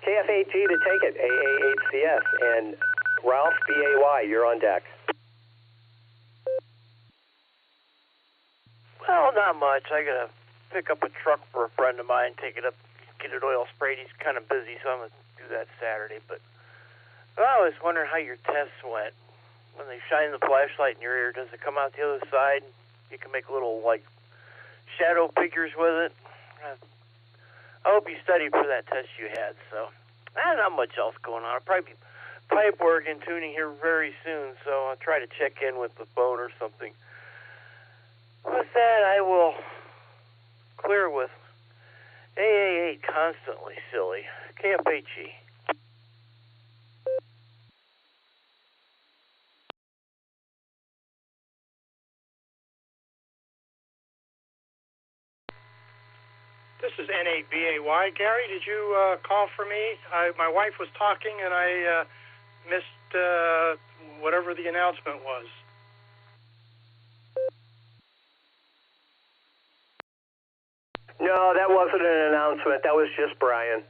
KF8G to take it. AA8CS. And Ralph, BAY, you're on deck. Well, not much. I got a pick up a truck for a friend of mine, take it up, get it oil sprayed. He's kind of busy, so I'm going to do that Saturday. But I was wondering how your tests went. When they shine the flashlight in your ear, does it come out the other side? You can make little, like, shadow figures with it. I hope you studied for that test you had. So, not much else going on. I'll probably be pipe work and tuning here very soon, so I'll try to check in with the phone or something. With that, I will clear with AA8 constantly silly. Camp HE. This is N8BAY. Gary, did you call for me? My wife was talking, and I missed whatever the announcement was. No, that wasn't an announcement. That was just Brian.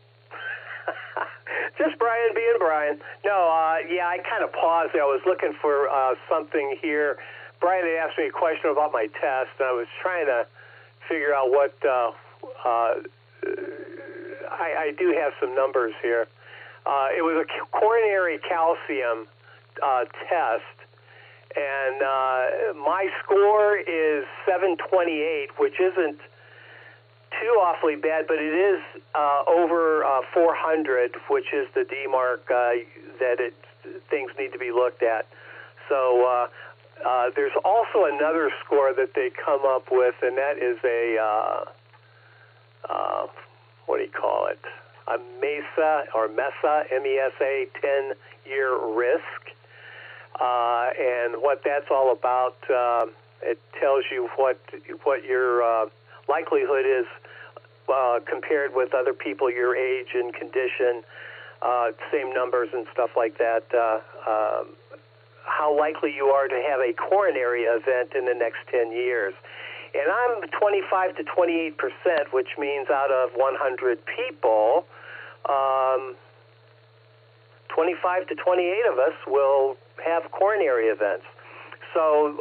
Just Brian being Brian. No, yeah, I kind of paused there. I was looking for something here. Brian had asked me a question about my test, and I was trying to figure out what... I do have some numbers here. It was a coronary calcium test, and my score is 728, which isn't too awfully bad, but it is over 400, which is the D-mark that things need to be looked at. So there's also another score that they come up with, and that is a what do you call it? A MESA, M-E-S-A, 10-year risk. And what that's all about, it tells you what your likelihood is compared with other people your age and condition, same numbers and stuff like that, how likely you are to have a coronary event in the next 10 years. And I'm 25 to 28%, which means out of 100 people, 25 to 28 of us will have coronary events. So,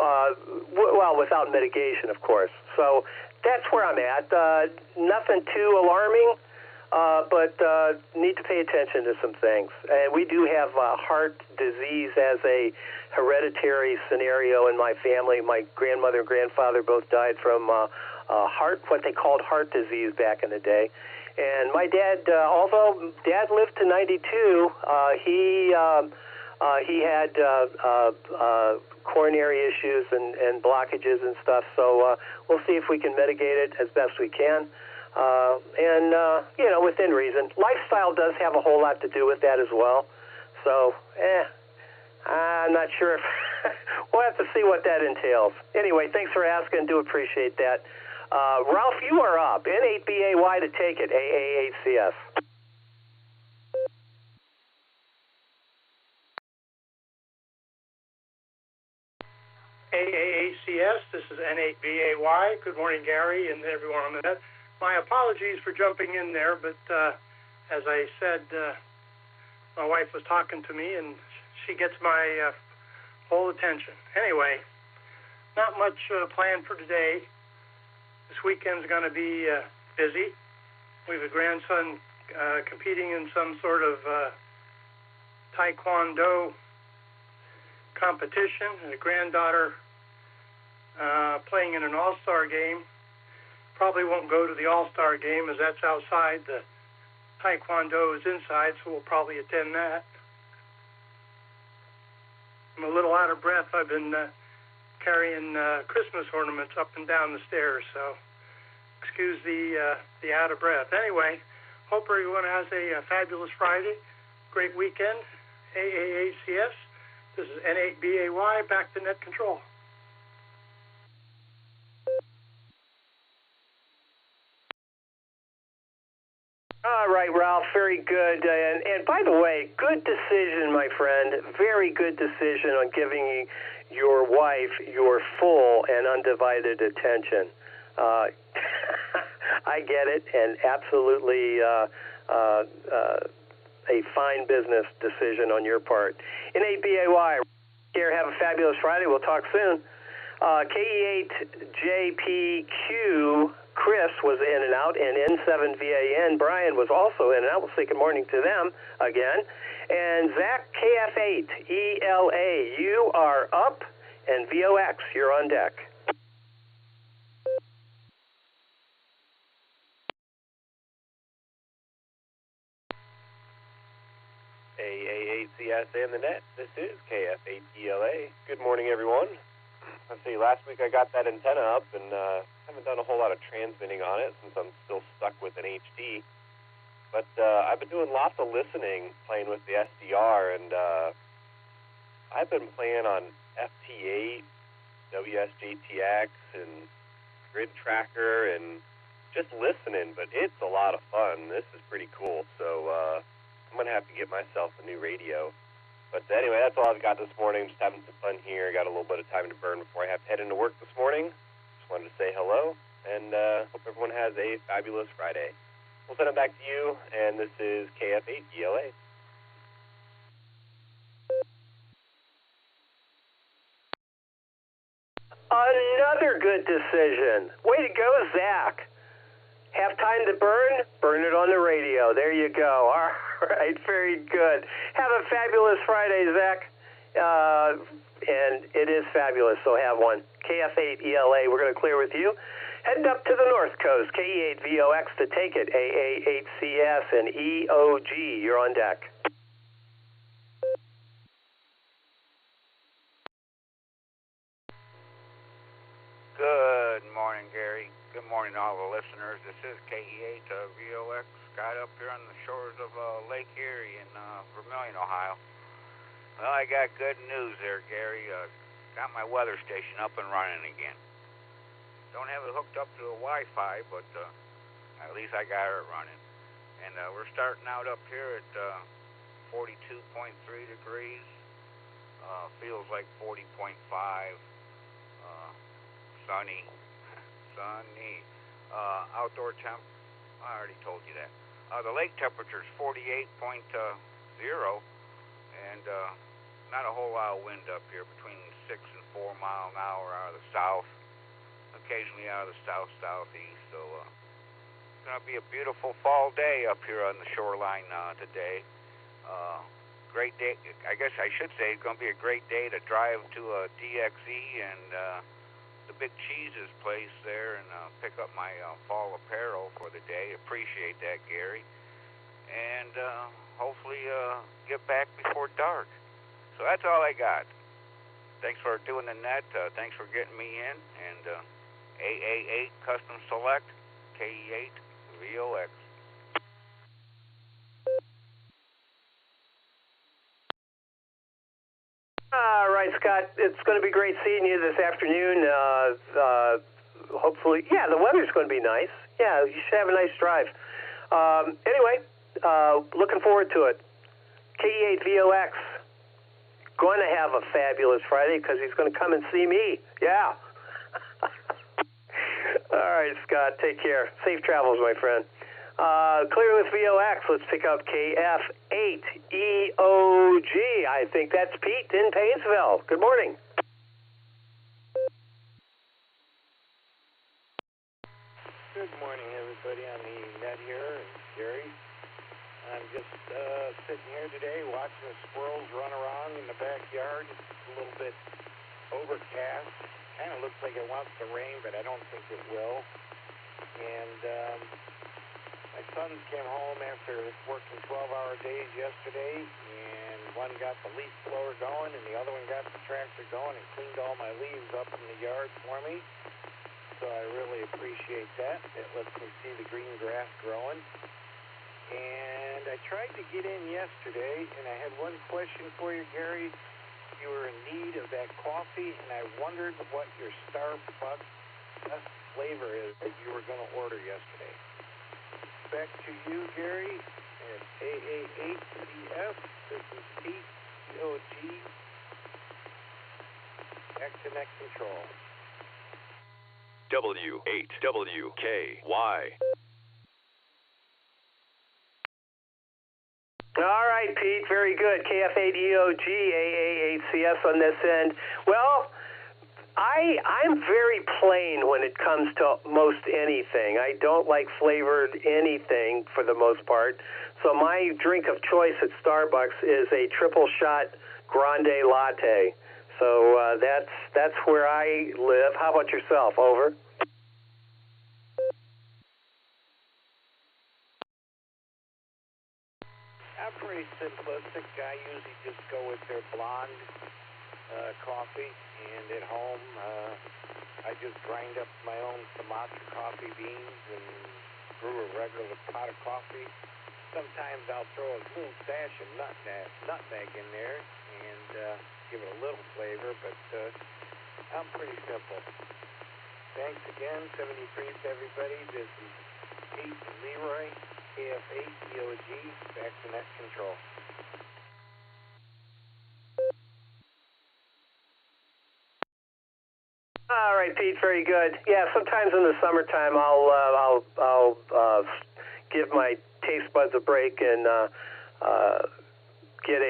well, without mitigation, of course. So that's where I'm at. Nothing too alarming, but need to pay attention to some things. And we do have heart disease as a hereditary scenario in my family. My grandmother and grandfather both died from what they called heart disease back in the day. And my dad, although Dad lived to 92, he had coronary issues and blockages and stuff. So we'll see if we can mitigate it as best we can. And within reason. Lifestyle does have a whole lot to do with that as well. So, I'm not sure if we'll have to see what that entails. Anyway, thanks for asking. Do appreciate that. Ralph, you are up. N8BAY to take it. AA8CS. AAACS, this is N8BAY. Good morning, Gary, and everyone on the net. My apologies for jumping in there, but as I said, my wife was talking to me, and she gets my whole attention. Anyway, not much planned for today. This weekend's going to be busy. We have a grandson competing in some sort of taekwondo competition, and a granddaughter playing in an all-star game. Probably won't go to the all-star game as that's outside. The taekwondo is inside, so we'll probably attend that. I'm a little out of breath. I've been carrying Christmas ornaments up and down the stairs, so excuse the out of breath. Anyway, hope everyone has a fabulous Friday, great weekend. AAACS, this is N8BAY, back to net control. All right, Ralph, very good. And by the way, good decision, my friend. Very good decision on giving your wife your full and undivided attention. I get it, and absolutely a fine business decision on your part. N8BAY, here, have a fabulous Friday. We'll talk soon. KE8JPQ, Chris was in and out, and N7VAN, Brian was also in and out. We'll say good morning to them again. And Zach, KF8ELA, you are up, and VOX, you're on deck. AA8CS and the net. This is KF8ELA. Good morning, everyone. Let's see, last week I got that antenna up and haven't done a whole lot of transmitting on it since I'm still stuck with an HD. But I've been doing lots of listening, playing with the SDR, and I've been playing on FT8, WSJTX, and Grid Tracker, and just listening, but it's a lot of fun. This is pretty cool, so I'm going to have to get myself a new radio. But anyway, that's all I've got this morning. Just having some fun here. Got a little bit of time to burn before I have to head into work this morning. Just wanted to say hello, and hope everyone has a fabulous Friday. We'll send it back to you, and this is KF8ELA. Another good decision. Way to go, Zach. Have time to burn? Burn it on the radio. There you go. All right, very good. Have a fabulous Friday, Zach. And it is fabulous, so have one. KF8ELA, we're going to clear with you. Heading up to the north coast, KE8VOX to take it, AA8CS and EOG. You're on deck. Good morning, Gary. Good morning to all the listeners. This is KE8VOX, got up here on the shores of Lake Erie in Vermilion, Ohio. Well, I got good news there, Gary. Got my weather station up and running again. Don't have it hooked up to a Wi-Fi, but at least I got it running. And we're starting out up here at 42.3 degrees. Feels like 40.5. Sunny. Outdoor temp, I already told you that. The lake temperature is 48.0, and not a whole lot of wind up here, between 6 and 4 miles an hour out of the south, occasionally out of the south-southeast. So it's going to be a beautiful fall day up here on the shoreline today. Great day. I guess I should say it's going to be a great day to drive to a DXE and the Big Cheese's place there and pick up my fall apparel for the day. Appreciate that, Gary. And hopefully get back before dark. So that's all I got. Thanks for doing the net. Thanks for getting me in. And AA8 Custom Select, KE8VOX. All right, Scott, it's going to be great seeing you this afternoon. Hopefully, yeah, the weather's going to be nice. Yeah, you should have a nice drive. Anyway, looking forward to it. KE8VOX, going to have a fabulous Friday because he's going to come and see me. Yeah. All right, Scott, take care. Safe travels, my friend. Clear with VOX. Let's pick up KF8EOG. I think that's Pete in Painesville. Good morning. Good morning, everybody on the net here. And Gary, I'm just sitting here today watching the squirrels run around in the backyard. It's a little bit overcast. Kind of looks like it wants to rain, but I don't think it will. And my sons came home after working 12-hour days yesterday, and one got the leaf blower going, and the other one got the tractor going and cleaned all my leaves up in the yard for me. So I really appreciate that. It lets me see the green grass growing. And I tried to get in yesterday, and I had one question for you, Gary. You were in need of that coffee, and I wondered what your Starbucks best flavor is that you were going to order yesterday. Back to you, Gary, at AA8CS. This is Pete, EOG, back to net control. W8WKY. All right, Pete, very good. KF8EOG, AA8CS on this end. Well, I'm very plain when it comes to most anything. I don't like flavored anything for the most part. So my drink of choice at Starbucks is a triple shot grande latte. So that's where I live. How about yourself? Over. I'm pretty simplistic. I usually just go with their blonde coffee, and at home I just grind up my own Sumatra coffee beans and brew a regular pot of coffee. Sometimes I'll throw a little dash of nutmeg in there and give it a little flavor, but I'm pretty simple. Thanks again, 73 to everybody. This is Pete and Leroy, KF8 DOG, back to net control. All right, Pete, very good. Yeah, sometimes in the summertime I'll give my taste buds a break and get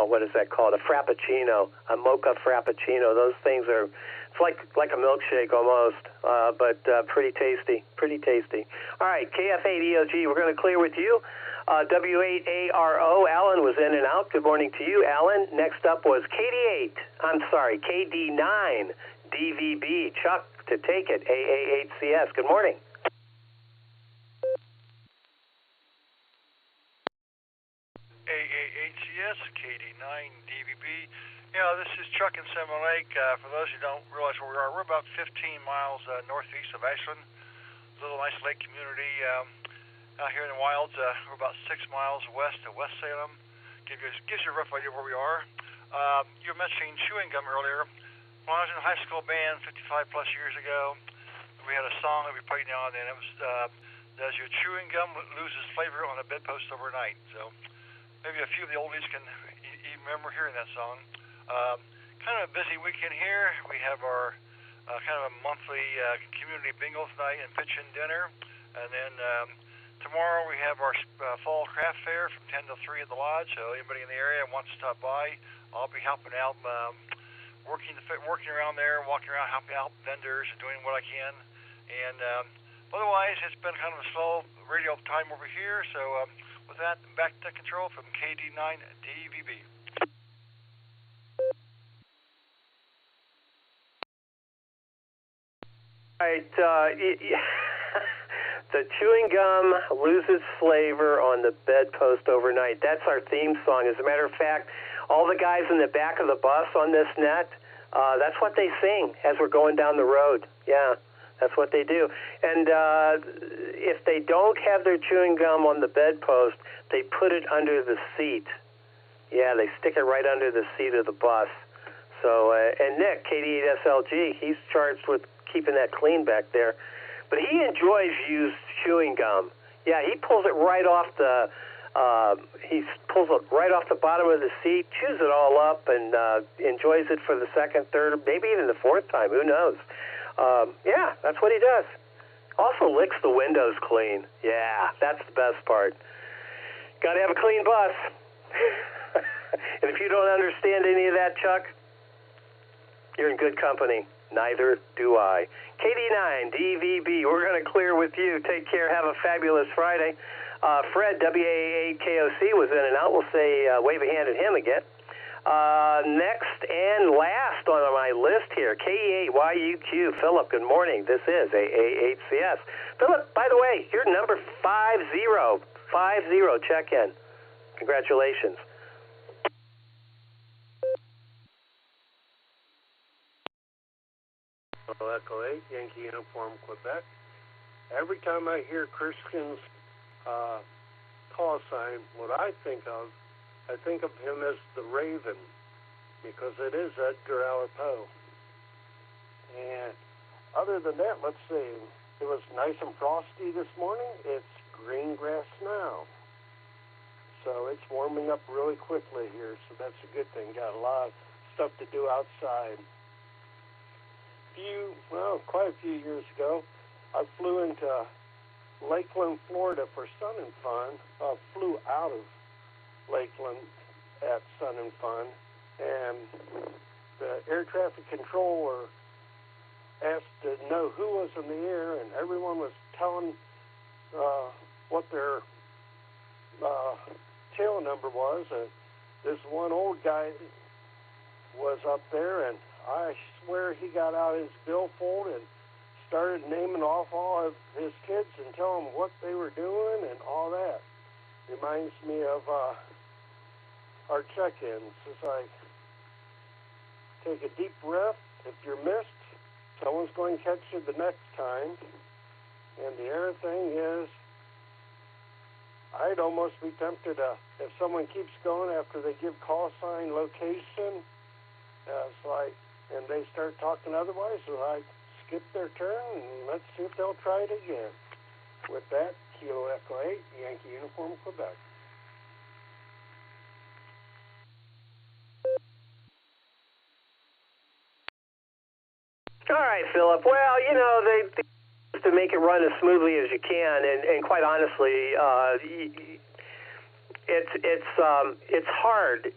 what is that called? A frappuccino, a mocha frappuccino. Those things are, it's like a milkshake almost, but pretty tasty, pretty tasty. All right, KF8EOG, we're going to clear with you. W8ARO, Alan was in and out. Good morning to you, Alan. Next up was KD9 DVB. Chuck, to take it, AA8CS. Good morning. AA8CS, KD9 DVB. This is Chuck in Salmon Lake. For those who don't realize where we are, we're about 15 miles northeast of Ashland, a little nice lake community. Out here in the wilds, we're about 6 miles west of West Salem. Gives you a rough idea of where we are. You were mentioning chewing gum earlier. When I was in high school band 55 plus years ago, we had a song that we played now and then. It was, does your chewing gum loses flavor on a bedpost overnight? So maybe a few of the oldies can remember hearing that song. Kind of a busy weekend here. We have our kind of a monthly community bingo tonight and pitch-in dinner. And then tomorrow we have our fall craft fair from 10 to 3 at the lodge. So anybody in the area wants to stop by, I'll be helping out, working around there, walking around, helping out vendors and doing what I can. And otherwise, it's been kind of a slow radio time over here. So with that, back to control from KD9 DVB. All right. The chewing gum loses flavor on the bedpost overnight. That's our theme song. As a matter of fact, all the guys in the back of the bus on this net, that's what they sing as we're going down the road. Yeah, that's what they do. And if they don't have their chewing gum on the bedpost, they put it under the seat. Yeah, they stick it right under the seat of the bus. So, and Nick, KD8SLG, he's charged with keeping that clean back there. But he enjoys used chewing gum. Yeah, he pulls it right off the bottom of the seat, chews it all up, and enjoys it for the second, third, maybe even the fourth time. Who knows? Yeah, that's what he does. Also licks the windows clean. Yeah, that's the best part. Got to have a clean bus. And if you don't understand any of that, Chuck, you're in good company. Neither do I. KD9, DVB, we're going to clear with you. Take care. Have a fabulous Friday. Fred, WAA8KOC, was in and out. We'll say wave a hand at him again. Next and last on my list here, KE8YUQ. Philip, good morning. This is AA8CS. Philip, by the way, you're number 50. 50, check in. Congratulations. Echo 8, Yankee Uniform, Quebec. Every time I hear Christian's call sign, what I think of him as the Raven, because it is Edgar Allan Poe. And other than that, let's see, it was nice and frosty this morning. It's green grass now. So it's warming up really quickly here, so that's a good thing. Got a lot of stuff to do outside. Quite a few years ago, I flew into Lakeland, Florida for Sun and Fun. Flew out of Lakeland at Sun and Fun, and the air traffic controller asked to know who was in the air, and everyone was telling what their tail number was. And this one old guy was up there, and I swear he got out his billfold and started naming off all of his kids and telling them what they were doing and all that. Reminds me of our check-ins. As I take a deep breath, if you're missed, someone's going to catch you the next time. And the other thing is, I'd almost be tempted to, if someone keeps going after they give call sign location, it's like, and they start talking otherwise, so I skip their turn and let's see if they'll try it again. With that, Kilo Echo 8, Yankee Uniform, Quebec. All right, Philip. Well, you know, they to make it run as smoothly as you can, and quite honestly, it's hard.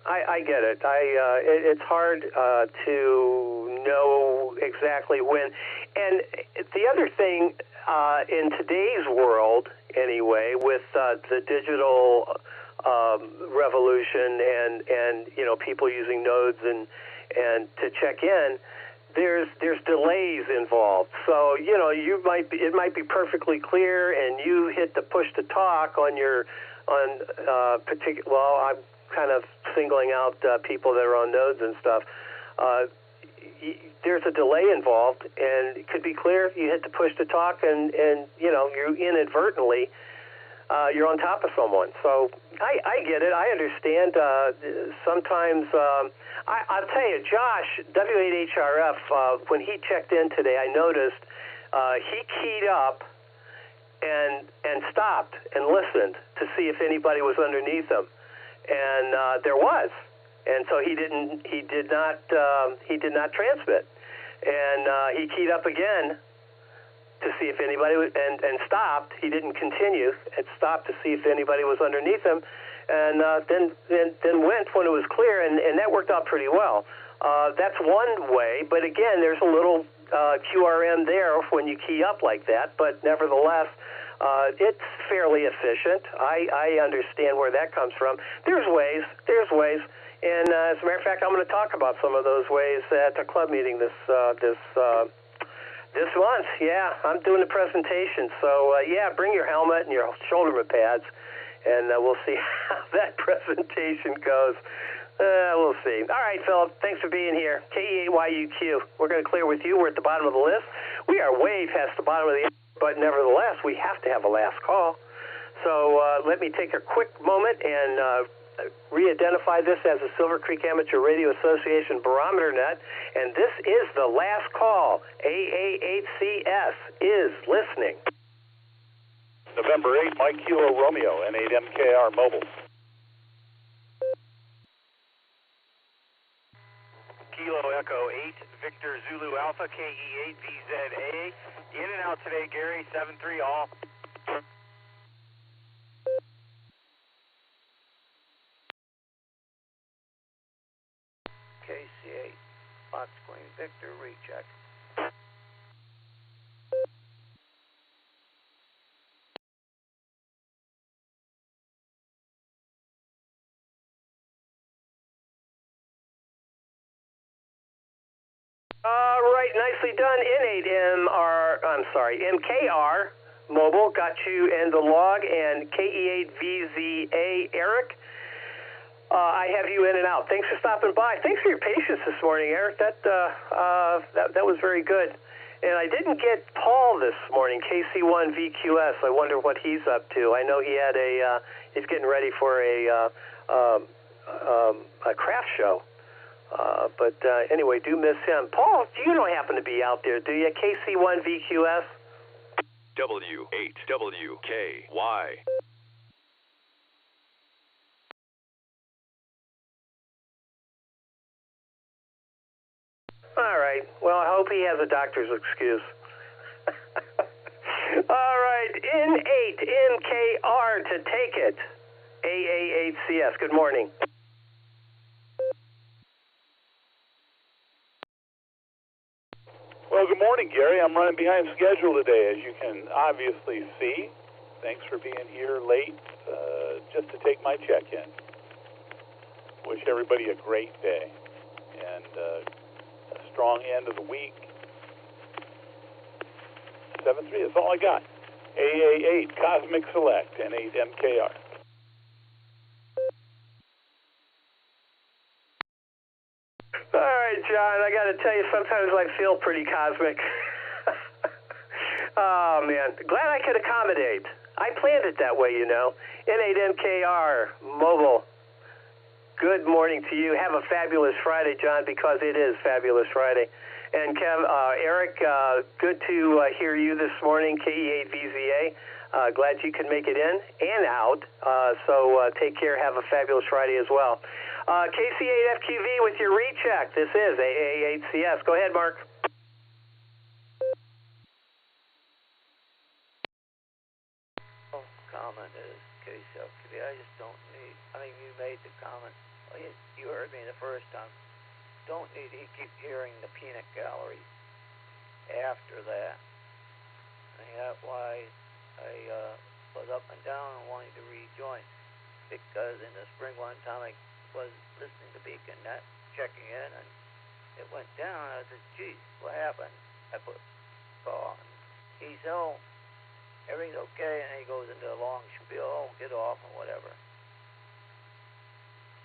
I get it. It's hard to know exactly when. And the other thing, in today's world, anyway, with the digital revolution and you know, people using nodes and to check in, there's delays involved. So, you know, it might be perfectly clear, and you hit the push to talk on particular. Well, I'm kind of singling out people that are on nodes and stuff. There's a delay involved, and it could be clear. You hit the push to talk, and you know, you inadvertently you're on top of someone. So I get it. I understand. Sometimes I'll tell you, Josh, W8HRF, when he checked in today, I noticed he keyed up and stopped and listened to see if anybody was underneath him, and there was. And so he did not transmit, and he keyed up again to see if anybody was, and stopped. He didn't continue, and stopped to see if anybody was underneath him, and then went when it was clear, and that worked out pretty well. That's one way, but again, there's a little QRM there when you key up like that, but nevertheless, it's fairly efficient. I understand where that comes from. There's ways. And as a matter of fact, I'm going to talk about some of those ways at the club meeting this month. Yeah, I'm doing a presentation. So, yeah, bring your helmet and your shoulder pads, and we'll see how that presentation goes. We'll see. All right, Philip, thanks for being here. KE8YUQ. We're going to clear with you. We're at the bottom of the list. We are way past the bottom of the list, but nevertheless, we have to have a last call. So let me take a quick moment and re-identify this as a Silvercreek Amateur Radio Association Barometer Net, and this is the last call. AA8CS is listening. November 8, Mike Kilo Romeo, N8 MKR Mobile. Kilo Echo 8, Victor Zulu Alpha, KE8VZA. In and out today, Gary, 7-3 all. KC8, Fox Queen Victor, recheck. All right, nicely done. MKR Mobile got you in the log, and KE8VZA Eric, I have you in and out. Thanks for stopping by. Thanks for your patience this morning, Eric. That was very good. And I didn't get Paul this morning, KC1VQS. I wonder what he's up to. I know he had he's getting ready for a craft show. But anyway, do miss him. Paul, you don't happen to be out there, do you? KC1VQS? W8WKY. All right. Well, I hope he has a doctor's excuse. All right. N8MKR to take it. AA8CS. Good morning. good morning, Gary. I'm running behind schedule today, as you can obviously see. Thanks for being here late just to take my check-in. Wish everybody a great day and a strong end of the week. 7-3, that's all I got. AA8, Cosmic Select, N8 MKR. All right, John, I got to tell you, sometimes I feel pretty cosmic. Oh, man. Glad I could accommodate. I planned it that way, you know. N8MKR, mobile. Good morning to you. Have a fabulous Friday, John, because it is Fabulous Friday. And Eric, good to hear you this morning, KE8VZA. Glad you could make it in and out. So take care. Have a fabulous Friday as well. KC8FQV with your recheck. This is AA8CS. Go ahead, Mark. Comment is KC8FQV. I just don't need. I think you made the comment. Well, you heard me the first time. Don't need to keep hearing the peanut gallery after that. And that's why I was up and down and wanting to rejoin. Because in the spring one time I was listening to Beacon Net, checking in, and it went down. I said, geez, what happened? I put call. He said, oh, everything's okay, and he goes into a long spiel, oh, get off, and whatever.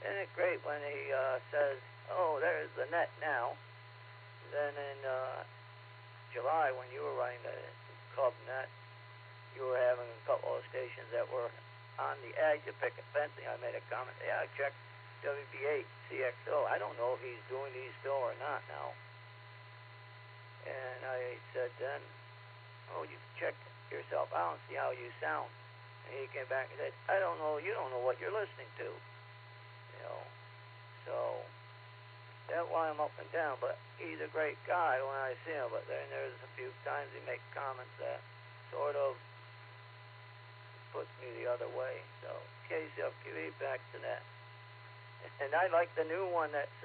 Isn't it great when he says, oh, there's the net now. Then in July, when you were running the club net, you were having a couple of stations that were on the edge of picket fencing. I made a comment, yeah, I checked WB8, CXO. I don't know if he's doing these still or not now. And I said then, oh, you check yourself out and see how you sound. And he came back and said, I don't know, you don't know what you're listening to. You know, so that's why I'm up and down. But he's a great guy when I see him. But then there's a few times he makes comments that sort of puts me the other way. So KCFQE back to that. And I like the new one that's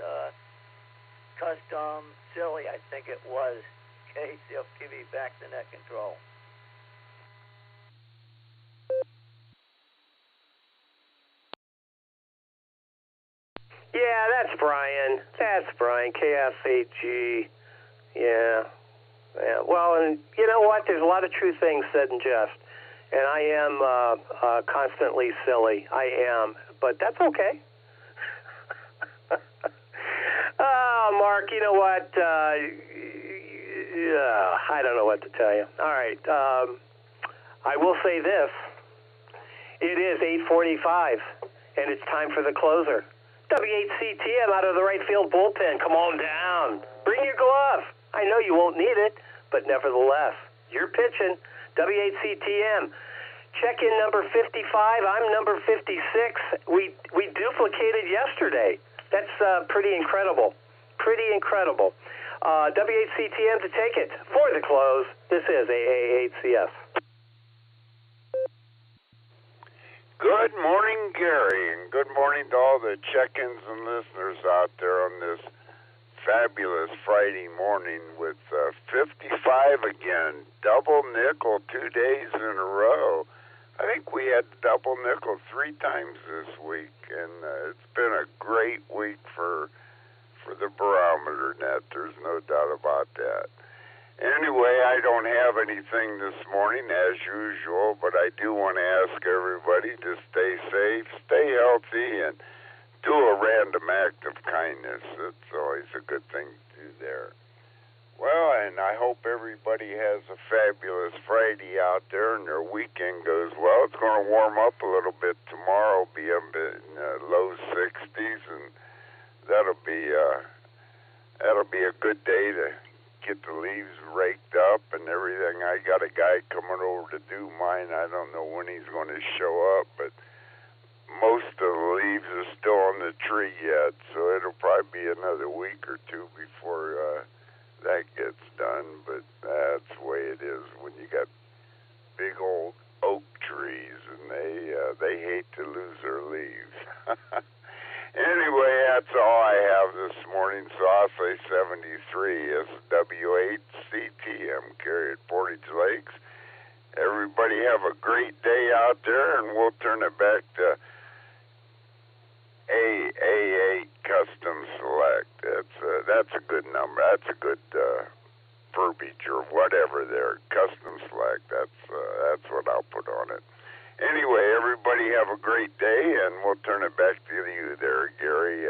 custom silly, I think it was. KCFQE back to net control. Yeah, that's Brian. That's Brian, KF8G. Yeah. Well, and you know what? There's a lot of true things said in jest. And I am constantly silly. I am. But that's okay. Oh, Mark, you know what? I don't know what to tell you. All right. I will say this. It is 8:45, and it's time for the closer. W8CTM out of the right field bullpen. Come on down. Bring your glove. I know you won't need it, but nevertheless, you're pitching. W8CTM. Check-in number 55. I'm number 56. We duplicated yesterday. That's pretty incredible. Pretty incredible. W8CTM to take it for the close. This is AA8CS. Good morning, Gary, and good morning to all the check-ins and listeners out there on this fabulous Friday morning with 55 again. Double nickel 2 days in a row. I think we had double nickel 3 times this week, and it's been a great week for the Barometer Net. There's no doubt about that. Anyway, I don't have anything this morning as usual, but I do want to ask everybody to stay safe, stay healthy, and do a random act of kindness. It's always a good thing to do there. Well, and I hope everybody has a fabulous Friday out there and their weekend goes well. It's going to warm up a little bit tomorrow, be up in low 60s, and that'll be a good day to get the leaves raked up and everything. I got a guy coming over to do mine. I don't know when he's going to show up, but most of the leaves are still on the tree yet, so it'll probably be another week or two before that gets done. But that's the way it is when you got big old oak trees, and they hate to lose their leaves. Anyway, that's all I have this morning, so I'll say 73 is W8CTM, Gary at Portage Lakes. Everybody have a great day out there, and we'll turn it back to AA8 Custom Select. That's a good number. That's a good verbiage or whatever there. Custom Select. That's what I'll put on it. Anyway, everybody have a great day, and we'll turn it back to you there, Gary,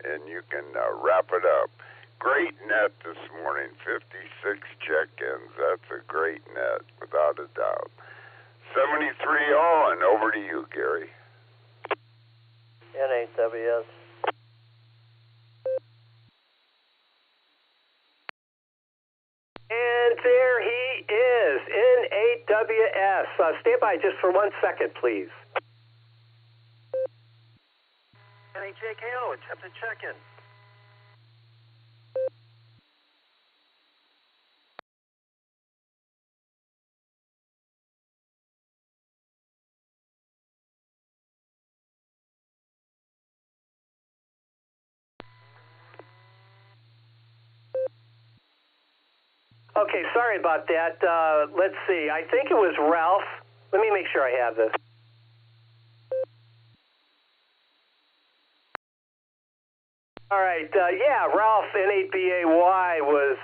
and you can wrap it up. Great net this morning, 56 check-ins. That's a great net, without a doubt. 73 all, and over to you, Gary. N8WS. And there he is, N8WS. Stand by just for 1 second, please. NHAKO, attempted check-in. Okay, sorry about that. Let's see. I think it was Ralph. Let me make sure I have this. All right. Yeah, Ralph, N8BAY was,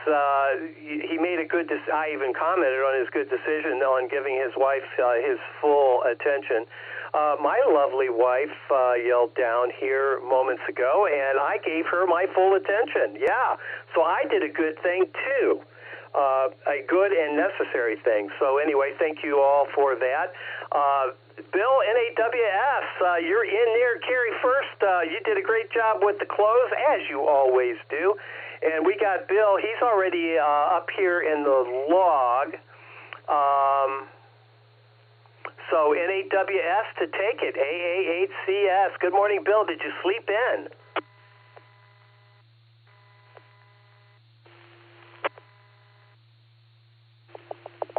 he made a good decision. I even commented on his good decision on giving his wife his full attention. My lovely wife yelled down here moments ago, and I gave her my full attention. Yeah, so I did a good thing, too. A good and necessary thing. So anyway, thank you all for that. Bill, N8WS, you're in there. Gary first, you did a great job with the close, as you always do. And we got Bill. He's already up here in the log. So N8WS to take it. AA8CS. Good morning, Bill. Did you sleep in?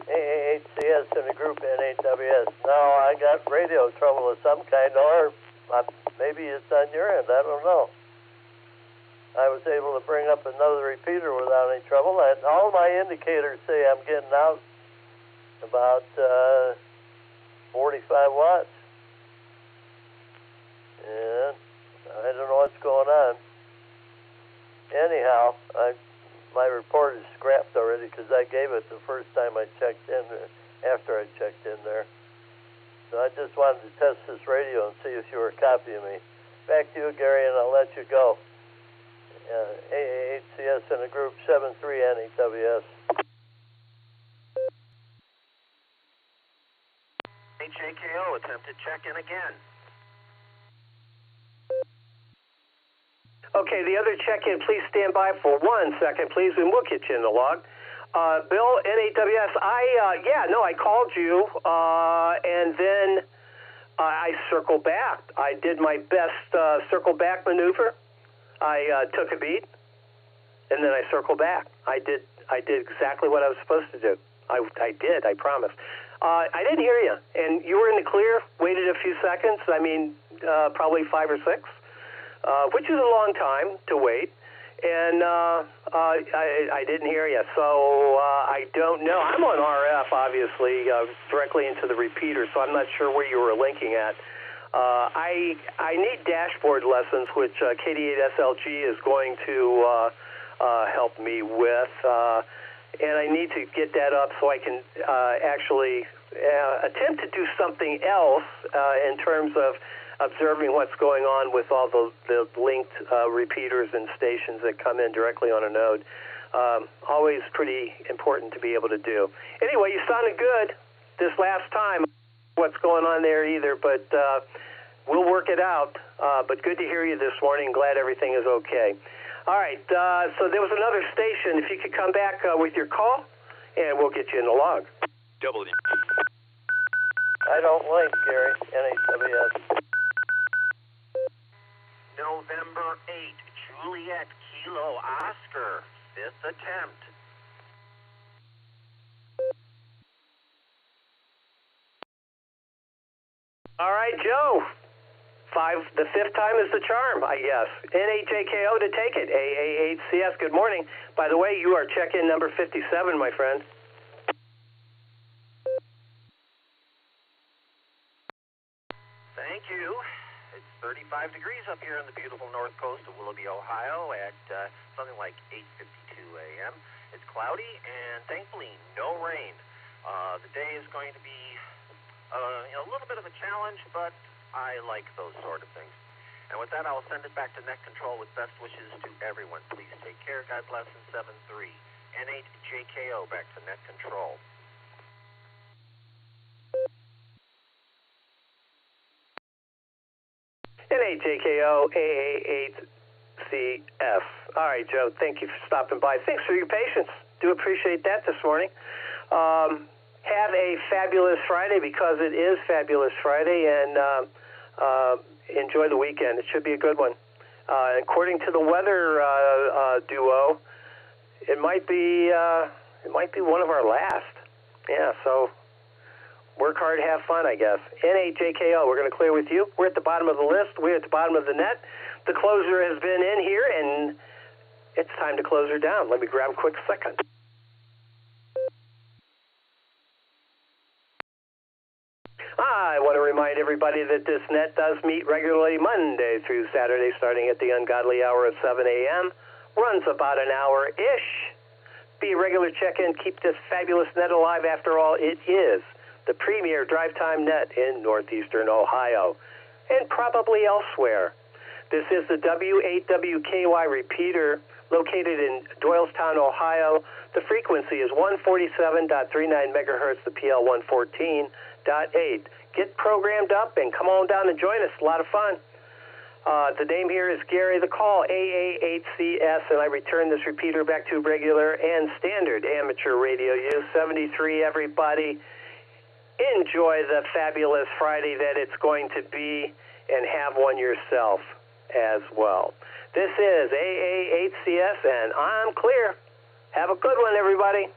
AA8CS in the group N8WS. No, I got radio trouble of some kind, or maybe it's on your end. I don't know. I was able to bring up another repeater without any trouble, and all my indicators say I'm getting out about 45 watts. And I don't know what's going on. Anyhow, my report is scrapped already because I gave it the first time I checked in, after I checked in there. So I just wanted to test this radio and see if you were copying me. Back to you, Gary, and I'll let you go. AA8CS in the group 73 N8WS. HAKO, attempted check-in again. Okay, the other check-in, please stand by for 1 second, please, and we'll get you in the log. Bill, N8WS, I called you, and then I circled back. I did my best circle back maneuver. I took a beat, and then I circled back. I did exactly what I was supposed to do. I did, I promise. I didn't hear you, and you were in the clear, waited a few seconds, probably 5 or 6. Which is a long time to wait, and I didn't hear you, so I don't know. I'm on RF, obviously, directly into the repeater, so I'm not sure where you were linking at. I need dashboard lessons, which KD8SLG is going to help me with, and I need to get that up so I can actually attempt to do something else in terms of observing what's going on with all the linked repeaters and stations that come in directly on a node. Always pretty important to be able to do. Anyway, you sounded good this last time. What's going on there either, but we'll work it out. But good to hear you this morning. Glad everything is okay. All right, so there was another station. If you could come back with your call, and we'll get you in the log. I don't link, Gary. N8WS. November 8, Juliet Kilo Oscar, 5th attempt. All right, Joe. The fifth time is the charm, I guess. NHAKO to take it. AA8CS, good morning. By the way, you are check-in number 57, my friend. Thank you. It's 35 degrees up here on the beautiful north coast of Willoughby, Ohio at something like 8:52 a.m. It's cloudy and thankfully no rain. The day is going to be a little bit of a challenge, but I like those sort of things. And with that, I'll send it back to Net Control with best wishes to everyone. Please take care. God bless, and 7-3. N8JKO back to Net Control. NHAKO AA8CF. All right, Joe, thank you for stopping by. Thanks for your patience. Do appreciate that this morning. Have a fabulous Friday, because it is Fabulous Friday, and enjoy the weekend. It should be a good one. According to the weather duo, it might be one of our last. Yeah, so work hard, have fun, I guess. NHAKO, we're going to clear with you. We're at the bottom of the list. We're at the bottom of the net. The closer has been in here, and it's time to close her down. Let me grab a quick second. I want to remind everybody that this net does meet regularly Monday through Saturday, starting at the ungodly hour of 7 a.m., runs about an hour-ish. Be a regular check-in. Keep this fabulous net alive. After all, it is the premier drive time net in northeastern Ohio, and probably elsewhere. This is the W8WKY repeater located in Doylestown, Ohio. The frequency is 147.39 megahertz, the PL 114.8. Get programmed up and come on down and join us. A lot of fun. The name here is Gary. The call, AA8CS, and I return this repeater back to regular and standard amateur radio use. 73, everybody. Enjoy the fabulous Friday that it's going to be, and have one yourself as well. This is AA8CS, and I'm clear. Have a good one, everybody.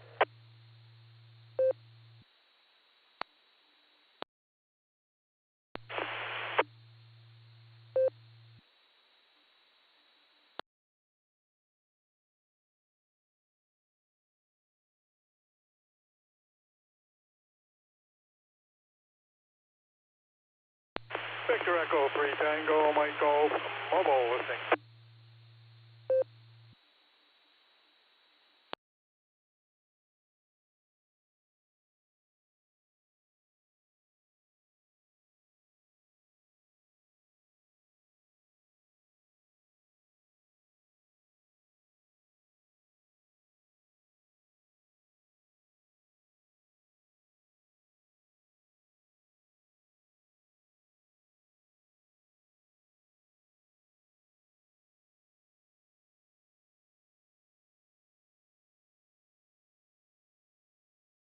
Victor Echo 3 Tango, Mike Golf, mobile listening.